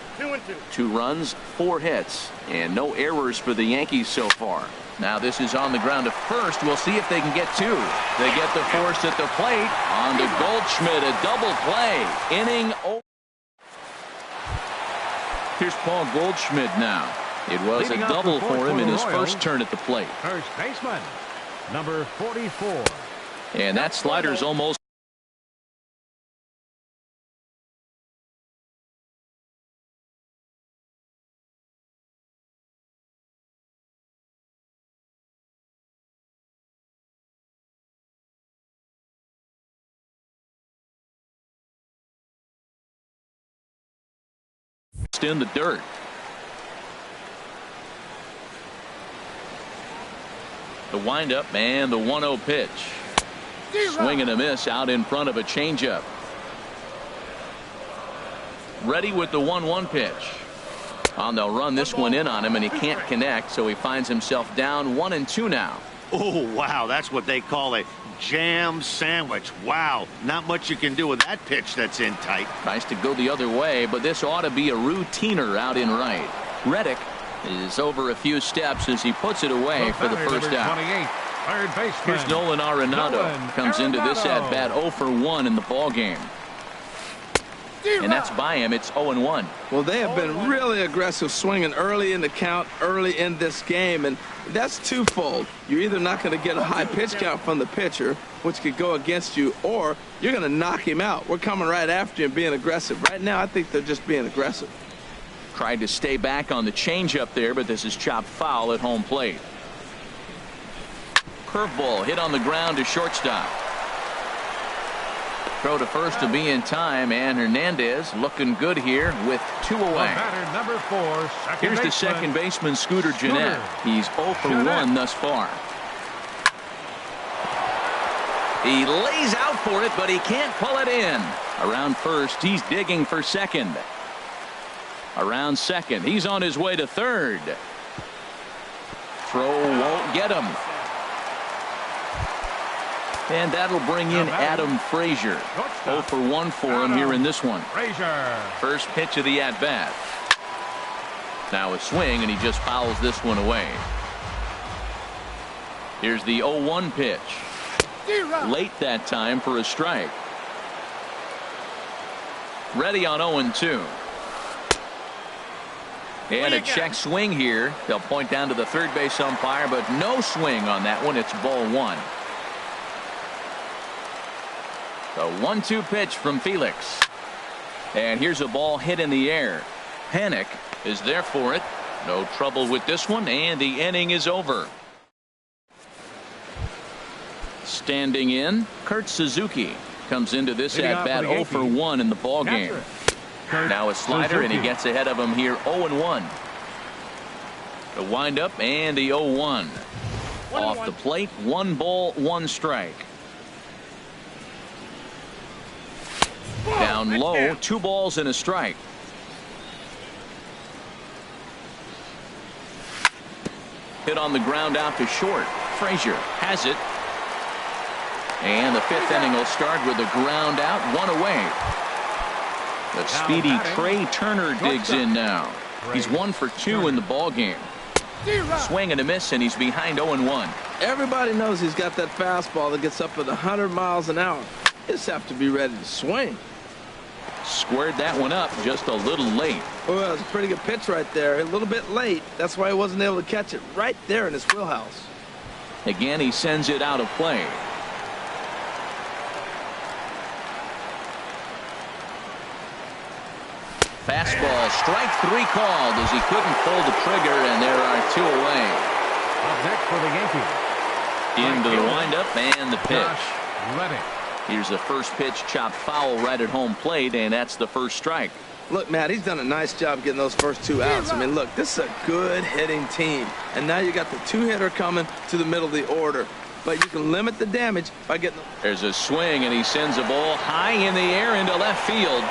2 runs, 4 hits, and no errors for the Yankees so far. Now this is on the ground to first. We'll see if they can get 2. They get the force at the plate. On to Goldschmidt, a double play. Inning over. Here's Paul Goldschmidt now. It was a double for him in his first turn at the plate. First baseman, number 44. And that slider's almost. In the dirt. The windup and the 1-0 pitch. Swing and a miss out in front of a changeup. Ready with the 1-1 pitch. They'll run this one in on him, and he can't connect, so he finds himself down 1-2 now. Oh, wow, that's what they call a jam sandwich. Wow, not much you can do with that pitch that's in tight. Tries to go the other way, but this ought to be a routiner out in right. Reddick is over a few steps as he puts it away for the first out. Third baseman. Here's Nolan Arenado. Comes into this at bat 0 for 1 in the ball game. And that's by him. It's 0-1. Well, they have been really aggressive swinging early in the count, early in this game, and that's twofold. You're either not going to get a high pitch count from the pitcher, which could go against you, or you're going to knock him out. We're coming right after you and being aggressive. Right now, I think they're just being aggressive. Tried to stay back on the changeup there, but this is chopped foul at home plate. Curveball hit on the ground to shortstop. Throw to first to be in time, and Hernandez looking good here with 2 away. Number 4, here's the second baseman, Scooter Gennett. He's 0 for 1 thus far. He lays out for it, but he can't pull it in. Around first, he's digging for second. Around second, he's on his way to third. Throw won't get him. And that'll bring in Adam Frazier. 0 for 1 for him here in this one. First pitch of the at-bat. Now a swing, and he just fouls this one away. Here's the 0-1 pitch. Late that time for a strike. Ready on 0-2. And a check swing here. They'll point down to the third base umpire, but no swing on that one. It's ball 1. The 1-2 pitch from Felix. And here's a ball hit in the air. Panik is there for it. No trouble with this one, and the inning is over. Standing in, Kurt Suzuki comes into this at bat 0 for 1 in the ball game. Now a slider, and he gets ahead of him here 0-1. The windup and the 0-1. Off the plate, 1 ball, 1 strike. Down low, 2 balls and a strike. Hit on the ground out to short. Frazier has it. And the 5th inning will start with a ground out, 1 away. The speedy Trey Turner digs in now. He's 1 for 2 in the ball game. Swing and a miss, and he's behind 0-1. Everybody knows he's got that fastball that gets up at 100 miles an hour. Just have to be ready to swing. Squared that one up just a little late. Well, that was a pretty good pitch right there. A little bit late. That's why he wasn't able to catch it right there in his wheelhouse. Again, he sends it out of play. Fastball, strike 3 called as he couldn't pull the trigger, and there are 2 away. Up next for the Yankees. Into the windup and the pitch. Josh Reddick. Here's the first pitch, chopped foul right at home plate, and that's the first strike. Look, Matt, he's done a nice job getting those first 2 outs. I mean, look, this is a good hitting team. And now you got the 2-hitter coming to the middle of the order. But you can limit the damage by getting... There's a swing, and he sends a ball high in the air into left field.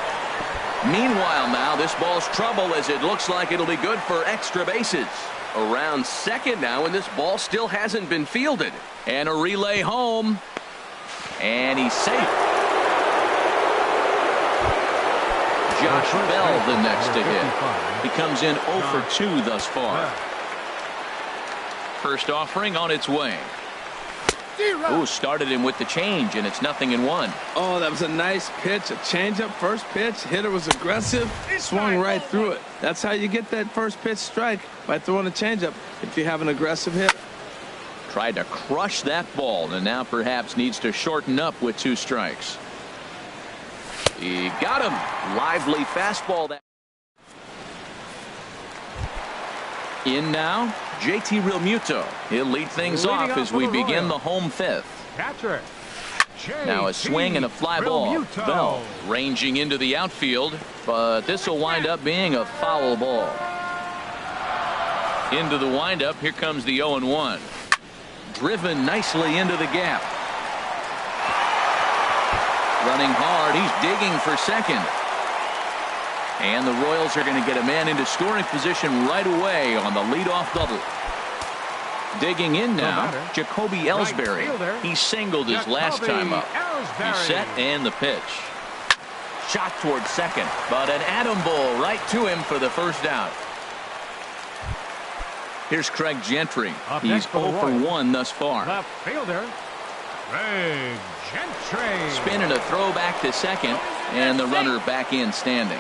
Meanwhile, now, this ball's trouble as it looks like it'll be good for extra bases. Around second now, and this ball still hasn't been fielded. And a relay home. And he's safe. Josh Bell the next to hit. He comes in 0 for 2 thus far. First offering on its way. Ooh, started him with the change, and it's 0-1. Oh, that was a nice pitch. A changeup first pitch. Hitter was aggressive. Swung right through it. That's how you get that first pitch strike, by throwing a changeup if you have an aggressive hitter. Tried to crush that ball, and now perhaps needs to shorten up with 2 strikes. He got him. Lively fastball. That in now, JT Realmuto. He'll lead things off as we begin the home 5th. Catcher. Now a swing and a fly ball. Bell ranging into the outfield, but this will wind up being a foul ball. Into the windup. Here comes the 0-1. Driven nicely into the gap. Running hard. He's digging for second. And the Royals are going to get a man into scoring position right away on the leadoff double. Digging in now, Jacoby Ellsbury. He singled his last time up. He's set, and the pitch. Shot towards second, but an atom ball right to him for the first out. Here's Craig Gentry. He's 0 for 1 thus far. Left fielder, Craig Gentry. Spin and a throw back to second, and the runner back in standing.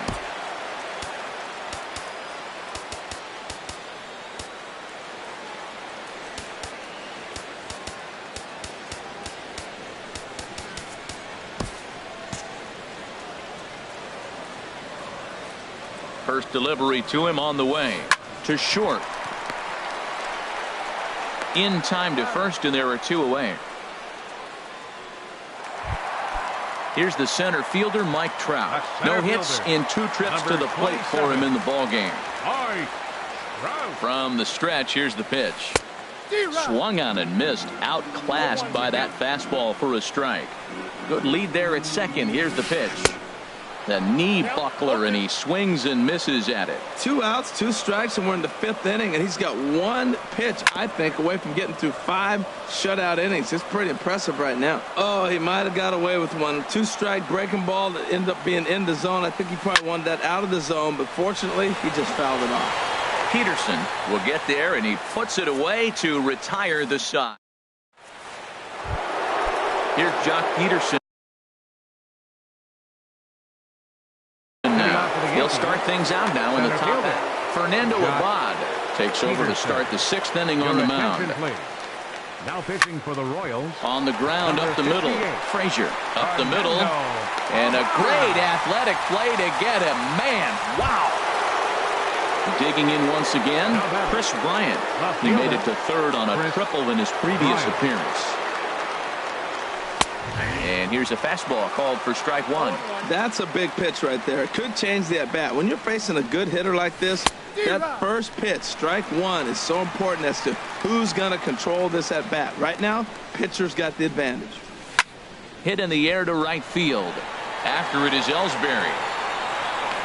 First delivery to him on the way. To short. In time to first, and there are 2 away. Here's the center fielder, Mike Trout. No hits in 2 trips to the plate for him in the ballgame. From the stretch, here's the pitch. Swung on and missed. Outclassed by that fastball for a strike. Good lead there at second. Here's the pitch. The knee buckler, and he swings and misses at it. 2 outs, 2 strikes, and we're in the 5th inning, and he's got 1 pitch, I think, away from getting through 5 shutout innings. It's pretty impressive right now. Oh, he might have got away with one. 2-strike breaking ball that ended up being in the zone. I think he probably wanted that out of the zone, but fortunately, he just fouled it off. Peterson will get there, and he puts it away to retire the side. Here's Jock Peterson. He'll start things out now in the top half. Fernando Abad takes over to start the 6th inning on the mound. Now pitching for the Royals. On the ground, up the middle. Frazier up the middle. And a great athletic play to get him. Man, wow. Digging in once again, Chris Bryant. He made it to 3rd on a triple in his previous appearance. And here's a fastball called for strike 1. That's a big pitch right there. It could change the at-bat. When you're facing a good hitter like this, that first pitch, strike 1, is so important as to who's going to control this at-bat. Right now, pitcher's got the advantage. Hit in the air to right field. After it is Ellsbury.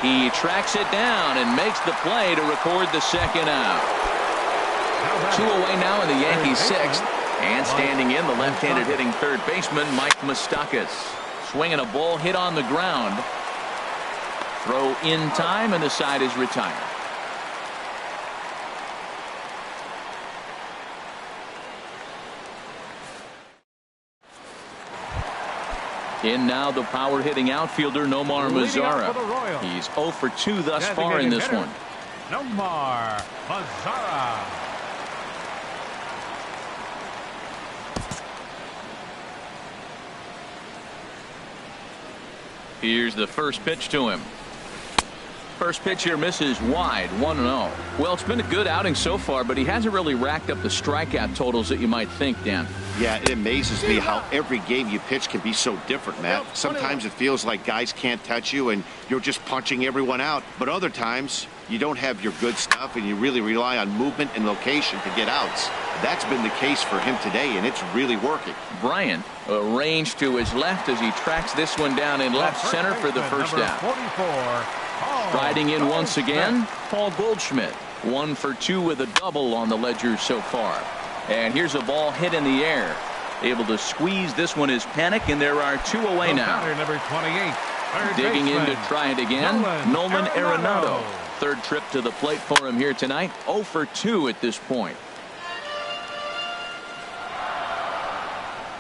He tracks it down and makes the play to record the 2nd out. 2 away now in the Yankees' 6th. And standing in, the left-handed hitting third baseman, Mike Moustakas. Swinging a ball hit on the ground. Throw in time, and the side is retired. In now the power hitting outfielder Nomar Mazara. He's 0 for 2 thus far in this one. Nomar Mazara. Here's the first pitch to him. First pitch here misses wide, 1-0. Well, it's been a good outing so far, but he hasn't really racked up the strikeout totals that you might think, Dan. Yeah, it amazes me how every game you pitch can be so different, Matt. Sometimes it feels like guys can't touch you and you're just punching everyone out. But other times, you don't have your good stuff and you really rely on movement and location to get outs. That's been the case for him today, and it's really working. Bryant, a range to his left as he tracks this one down in left center for the first out. 44. Striding in once again, Paul Goldschmidt. 1 for 2 with a double on the ledger so far. And here's a ball hit in the air. Able to squeeze this one is Panik, and there are 2 away now. Number 28. Digging in to try it again, Nolan Arenado. Third trip to the plate for him here tonight. 0 for 2 at this point.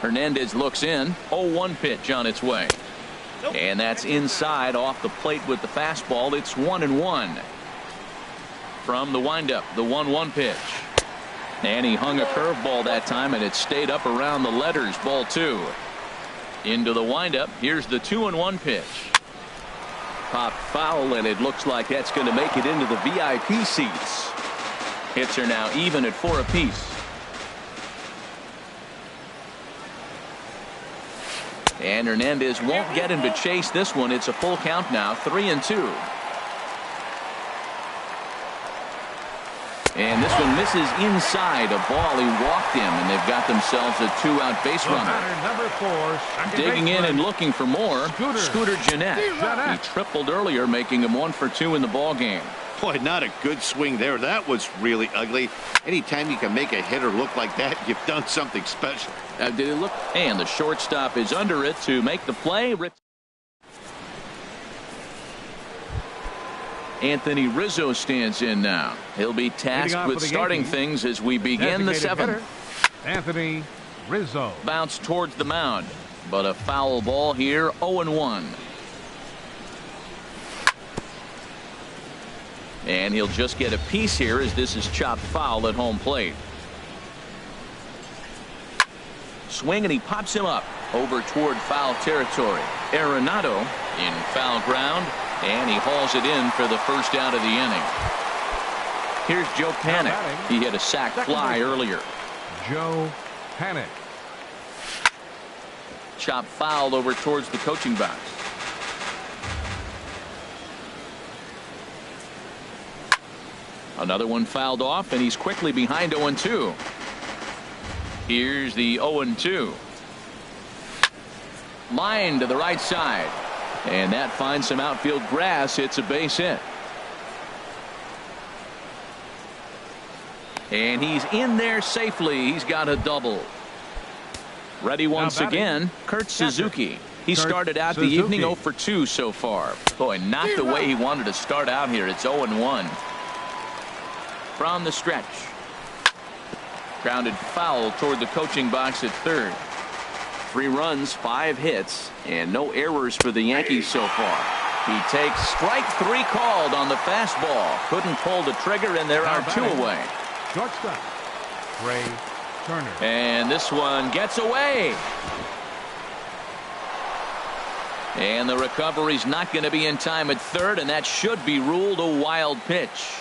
Hernandez looks in. 0-1 pitch on its way. And that's inside off the plate with the fastball. It's 1-1. From the windup, the 1-1 pitch. And he hung a curveball that time, and it stayed up around the letters. Ball 2. Into the windup. Here's the 2-1 pitch. Pop foul, and it looks like that's going to make it into the VIP seats. Hits are now even at 4 apiece. And Hernandez won't get him to chase this one. It's a full count now, 3-2. And this one misses inside a ball. He walked him, and they've got themselves a 2-out base runner. Number 4, digging in and looking for more. Scooter Gennett. He tripled earlier, making him 1 for 2 in the ball game. Boy, not a good swing there. That was really ugly. Anytime you can make a hitter look like that, you've done something special. Did it look? And the shortstop is under it to make the play. Anthony Rizzo stands in now. He'll be tasked with starting things as we begin the 7th. Anthony Rizzo. Bounce towards the mound, but a foul ball here. 0-1. And he'll just get a piece here as this is chopped foul at home plate. Swing, and he pops him up over toward foul territory. Arenado in foul ground, and he hauls it in for the first out of the inning. Here's Joe Panik. He hit a sac fly earlier. Joe Panik. Chop fouled over towards the coaching box. Another one fouled off, and he's quickly behind 0-2. Here's the 0-2. Line to the right side. And that finds some outfield grass. It's a base hit. And he's in there safely. He's got a double. Ready once again, Kurt Suzuki. He started out the evening 0 for 2 so far. Boy, not the way he wanted to start out here. It's 0-1. From the stretch. Grounded foul toward the coaching box at third. 3 runs, 5 hits, and no errors for the Yankees so far. He takes strike 3 called on the fastball. Couldn't pull the trigger, and there are 2 away. Shortstop, Ray Turner. And this one gets away. And the recovery's not going to be in time at third, and that should be ruled a wild pitch.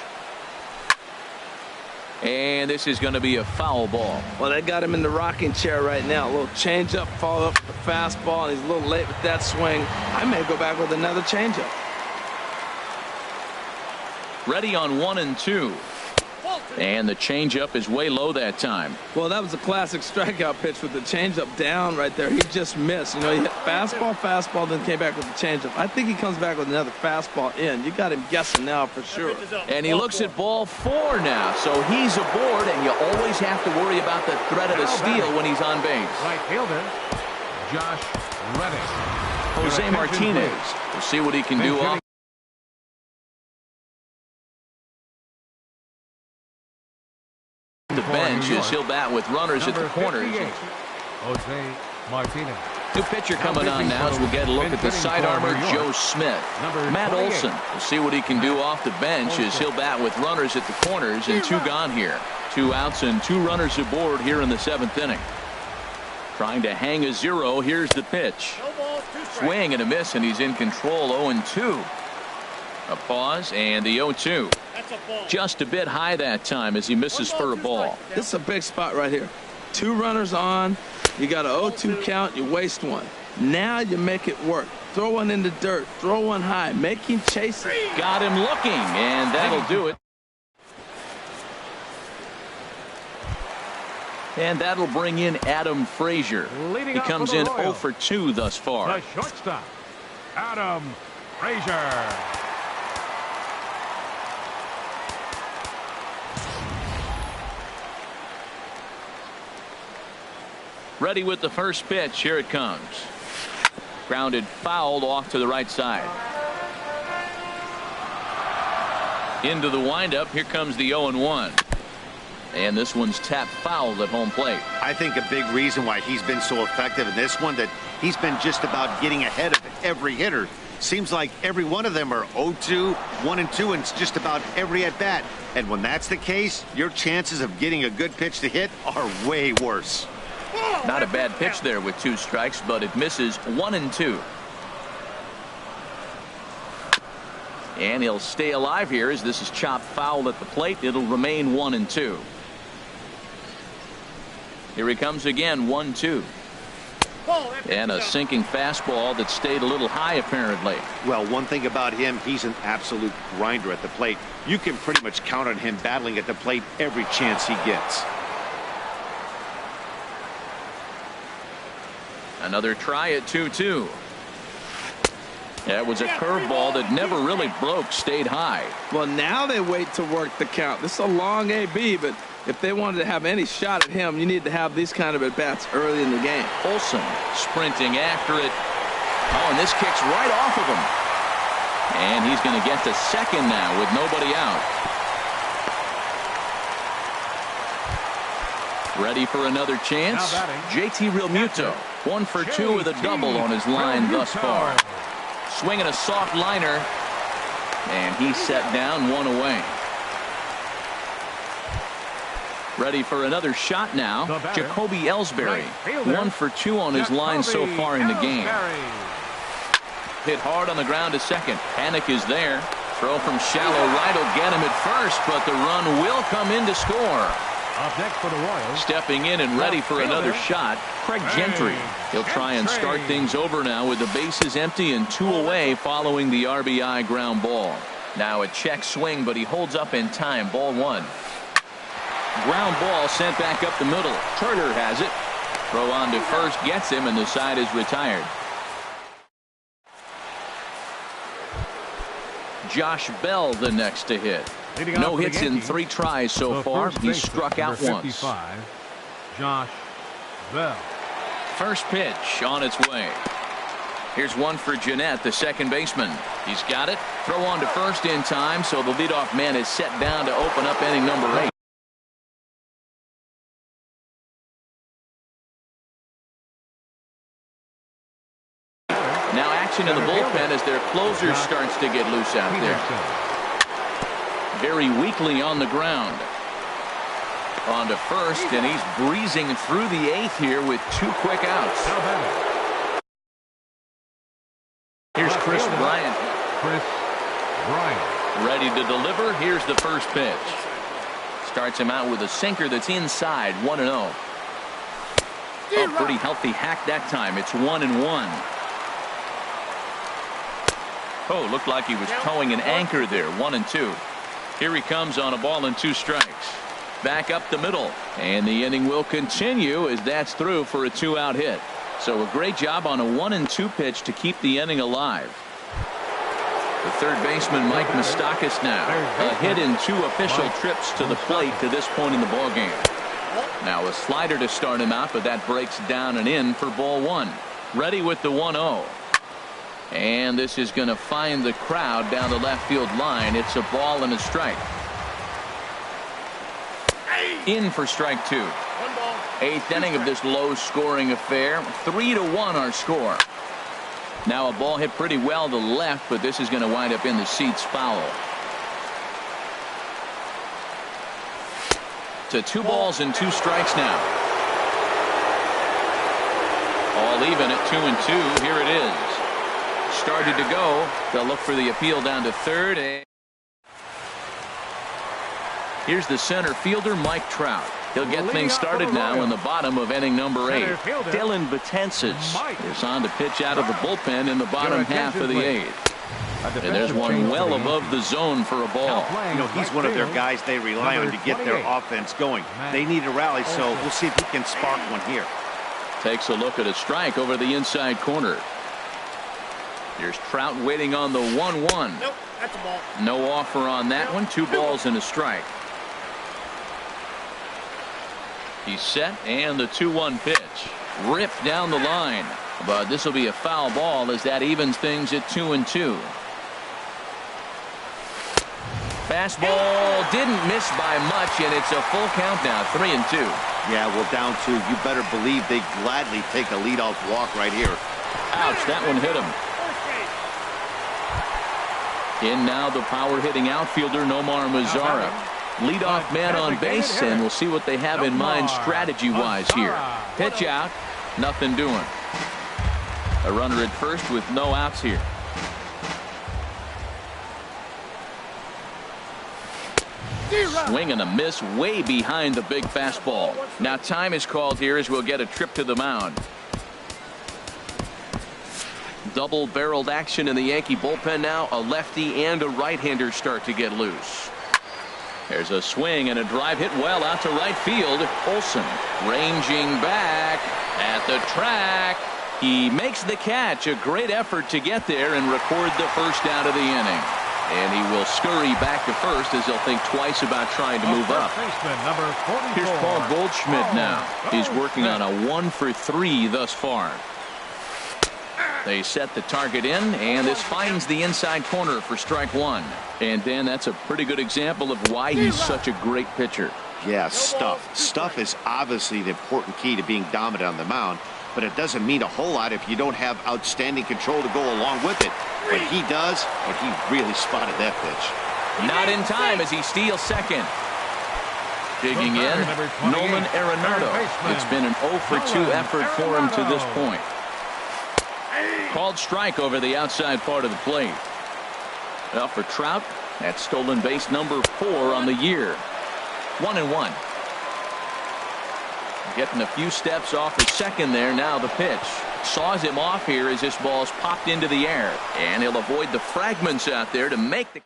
And this is going to be a foul ball. Well, they got him in the rocking chair right now. A little changeup, follow up, fastball, and he's a little late with that swing. I may go back with another changeup. Ready on 1-2. And the changeup is way low that time. Well, that was a classic strikeout pitch with the changeup down right there. He just missed. You know, he hit fastball, then came back with the changeup. I think he comes back with another fastball in. You got him guessing now for sure. And he looks at ball 4 now, so he's aboard, and you always have to worry about the threat of the steal when he's on base. Right fielder, Josh Reddick. Jose Martinez. We'll see what he can do off the bench as he'll bat with runners at the corners. Jose Martinez. New pitcher coming on now as we'll get a look at the side armor, Joe Smith. Matt Olson will see what he can do off the bench as he'll bat with runners at the corners and 2 gone here. 2 outs and 2 runners aboard here in the 7th inning. Trying to hang a 0. Here's the pitch. Swing and a miss, and he's in control. 0-2. A pause and the 0-2. Just a bit high that time as he misses for a ball. This is a big spot right here. 2 runners on. You got an 0-2 count. You waste one. Now you make it work. Throw one in the dirt. Throw one high. Make him chase it. Got him looking, and that'll do it. And that'll bring in Adam Frazier. He comes in 0 for 2 thus far. The shortstop, Adam Frazier. Ready with the first pitch. Here it comes. Grounded fouled off to the right side. Into the windup. Here comes the 0-1. And this one's tapped fouled at home plate. I think a big reason why he's been so effective in this one, that he's been just about getting ahead of every hitter. Seems like every one of them are 0-2, 1-2, and it's just about every at bat. And when that's the case, your chances of getting a good pitch to hit are way worse. Not a bad pitch there with 2 strikes, but it misses 1-2. And he'll stay alive here as this is chopped foul at the plate. It'll remain 1-2. Here he comes again, 1-2. And a sinking fastball that stayed a little high apparently. Well, one thing about him, he's an absolute grinder at the plate. You can pretty much count on him battling at the plate every chance he gets. Another try at 2-2. That was a curveball that never really broke, stayed high. Well, now they wait to work the count. This is a long AB, but if they wanted to have any shot at him, you need to have these kind of at-bats early in the game. Olson sprinting after it. Oh, and this kicks right off of him. And he's going to get to second now with nobody out. Ready for another chance. JT Realmuto, 1 for 2 with a double on his line thus far. Swinging a soft liner, and he's set down 1 away. Ready for another shot now. Jacoby Ellsbury, 1 for 2 on his line so far in the game. Hit hard on the ground to second. Panic is there. Throw from shallow right will get him at first, but the run will come in to score. Up next for the Royals. Stepping in and ready for another shot, Craig Gentry. He'll try and start things over now with the bases empty and 2 away following the RBI ground ball. Now a check swing, but he holds up in time. Ball 1. Ground ball sent back up the middle. Turner has it. Throw on to first gets him, and the side is retired. Josh Bell the next to hit. No hits in 3 tries so far. He's struck out once. Josh Bell. First pitch on its way. Here's one for Jeanette, the second baseman. He's got it. Throw on to first in time, so the leadoff man is set down to open up inning number 8. Now action in the bullpen as their closer starts to get loose out there. Very weakly on the ground. On to first, and he's breezing through the 8th here with 2 quick outs. Here's Chris Bryant. Ready to deliver. Here's the first pitch. Starts him out with a sinker that's inside. 1-0. Oh, pretty healthy hack that time. It's 1-1. Oh, looked like he was towing an anchor there. 1-2. Here he comes on a ball and 2 strikes. Back up the middle, and the inning will continue as that's through for a 2-out hit. So a great job on a 1-2 pitch to keep the inning alive. The third baseman Mike Moustakas now. A hit in 2 official trips to the plate to this point in the ballgame. Now a slider to start him out, but that breaks down and in for ball 1. Ready with the 1-0. And this is going to find the crowd down the left field line. It's a ball and a strike. In for strike 2. Eighth inning of this low-scoring affair. 3-1 our score. Now a ball hit pretty well to the left, but this is going to wind up in the seats foul. To 2 balls and 2 strikes now. All even at 2-2. Here it is. Started to go. They'll look for the appeal down to third. Here's the center fielder, Mike Trout. He'll get things started now in the bottom of inning number 8. Dylan Betances is on to pitch out of the bullpen in the bottom half of the 8th. And there's one well above the zone for a ball. You know, he's one of their guys they rely on to get their offense going. They need a rally, so we'll see if he can spark one here. Takes a look at a strike over the inside corner. Here's Trout waiting on the 1-1. Nope, that's a ball. No offer on that one. 2 balls and a strike. He's set, and the 2-1 pitch. Ripped down the line. But this will be a foul ball as that evens things at 2-2. Fastball didn't miss by much, and it's a full count now, 3-2. Yeah, well, down 2. You better believe they gladly take a leadoff walk right here. Ouch, that one hit him. In now the power-hitting outfielder, Nomar Mazara. Leadoff man on base, and we'll see what they have in mind strategy-wise here. Pitch out, nothing doing. A runner at first with no outs here. Swing and a miss way behind the big fastball. Now time is called here as we'll get a trip to the mound. Double-barreled action in the Yankee bullpen now. A lefty and a right-hander start to get loose. There's a swing and a drive hit well out to right field. Olson ranging back at the track. He makes the catch. A great effort to get there and record the first out of the inning. And he will scurry back to first as he'll think twice about trying to move up. Here's Paul Goldschmidt now. He's working on a 1-for-3 thus far. They set the target in, and this finds the inside corner for strike 1. And Dan, that's a pretty good example of why he's such a great pitcher. Yeah, stuff. Stuff is obviously the important key to being dominant on the mound, but it doesn't mean a whole lot if you don't have outstanding control to go along with it. But he does, and he really spotted that pitch. Not in time as he steals second. Digging in, Nolan Arenado. It's been an 0-for-2 effort for him to this point. Called strike over the outside part of the plate. Well, for Trout, that's stolen base number 4 on the year. 1-1. Getting a few steps off the second there. Now the pitch. Saws him off here as this ball's popped into the air. And he'll avoid the fragments out there to make the...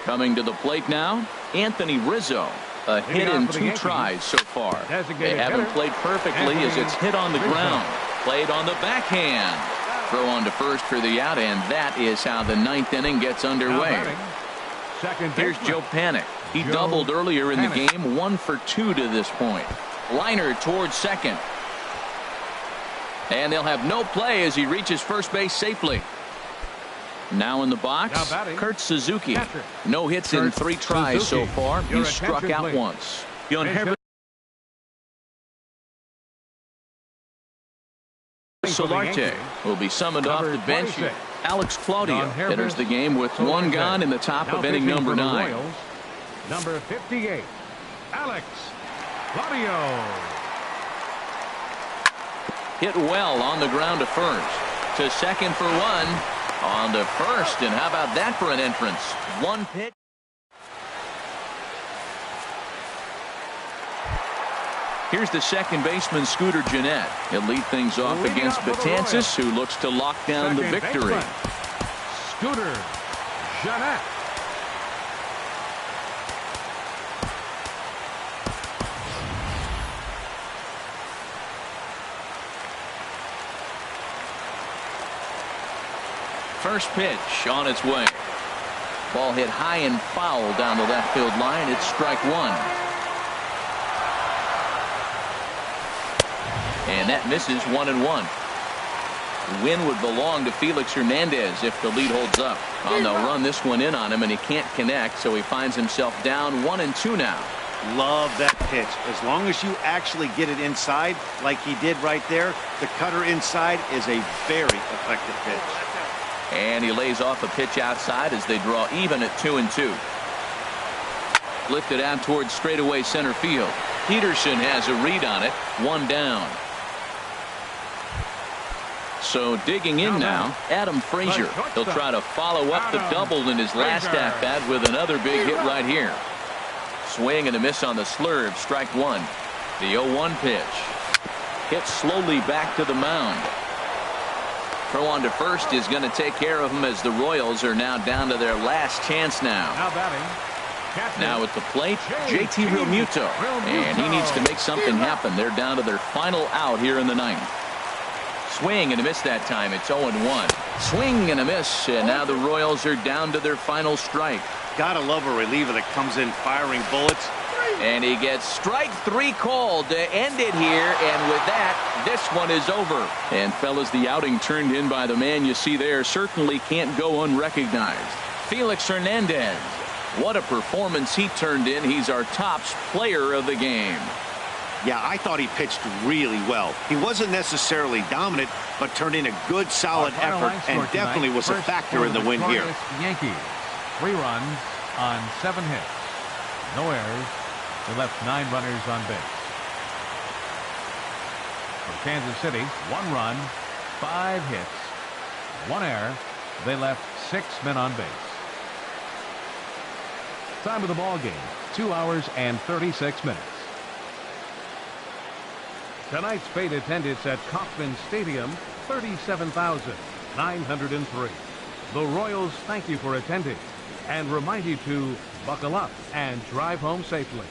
Coming to the plate now, Anthony Rizzo. A hit in 2 tries so far. They haven't played perfectly as it's hit on the ground. Played on the backhand. Throw on to first for the out, and that is how the 9th inning gets underway. Here's Joe Panik. He doubled earlier in the game, 1-for-2 to this point. Liner towards second. And they'll have no play as he reaches first base safely. Now in the box, Kurt Suzuki. No hits in 3 tries so far. He's struck out once. Solarte will be summoned off the bench. Alex Claudio enters the game with 1 gone in the top of inning number 9. Number 58, Alex Claudio. Hit well on the ground to first. To second for 1. On to first, and how about that for an entrance? 1 pitch. Here's the second baseman, Scooter Gennett. He'll lead things off against Betances, who looks to lock down the victory. Scooter Gennett. First pitch on its way. Ball hit high and foul down the left field line. It's strike 1. And that misses 1-1. The win would belong to Felix Hernandez if the lead holds up. They'll run this one in on him, and he can't connect, so he finds himself down 1-2 now. Love that pitch. As long as you actually get it inside, like he did right there, the cutter inside is a very effective pitch. And he lays off a pitch outside as they draw even at 2-2. Lifted out towards straightaway center field. Peterson has a read on it. 1 down. So digging in now, Adam Frazier. He'll try to follow up the double in his last at-bat with another big hit right here. Swing and a miss on the slurve. Strike 1. The 0-1 pitch. Hit slowly back to the mound. Throw on to first is going to take care of him as the Royals are now down to their last chance now. Now batting. Now at the plate, JT Realmuto. And he needs to make something happen. They're down to their final out here in the 9th. Swing and a miss that time. It's 0-1. Swing and a miss. And now the Royals are down to their final strike. Gotta love a reliever that comes in firing bullets. And he gets strike 3 called to end it here. And with that, this one is over. And fellas, the outing turned in by the man you see there certainly can't go unrecognized. Felix Hernandez. What a performance he turned in. He's our tops player of the game. Yeah, I thought he pitched really well. He wasn't necessarily dominant, but turned in a good, solid effort and definitely was a factor in the win here. Yankees. 3 runs on 7 hits. No errors. They left 9 runners on base. For Kansas City, 1 run, 5 hits, 1 error. They left 6 men on base. Time of the ball game, 2 hours and 36 minutes. Tonight's paid attendance at Kauffman Stadium, 37,903. The Royals thank you for attending and remind you to buckle up and drive home safely.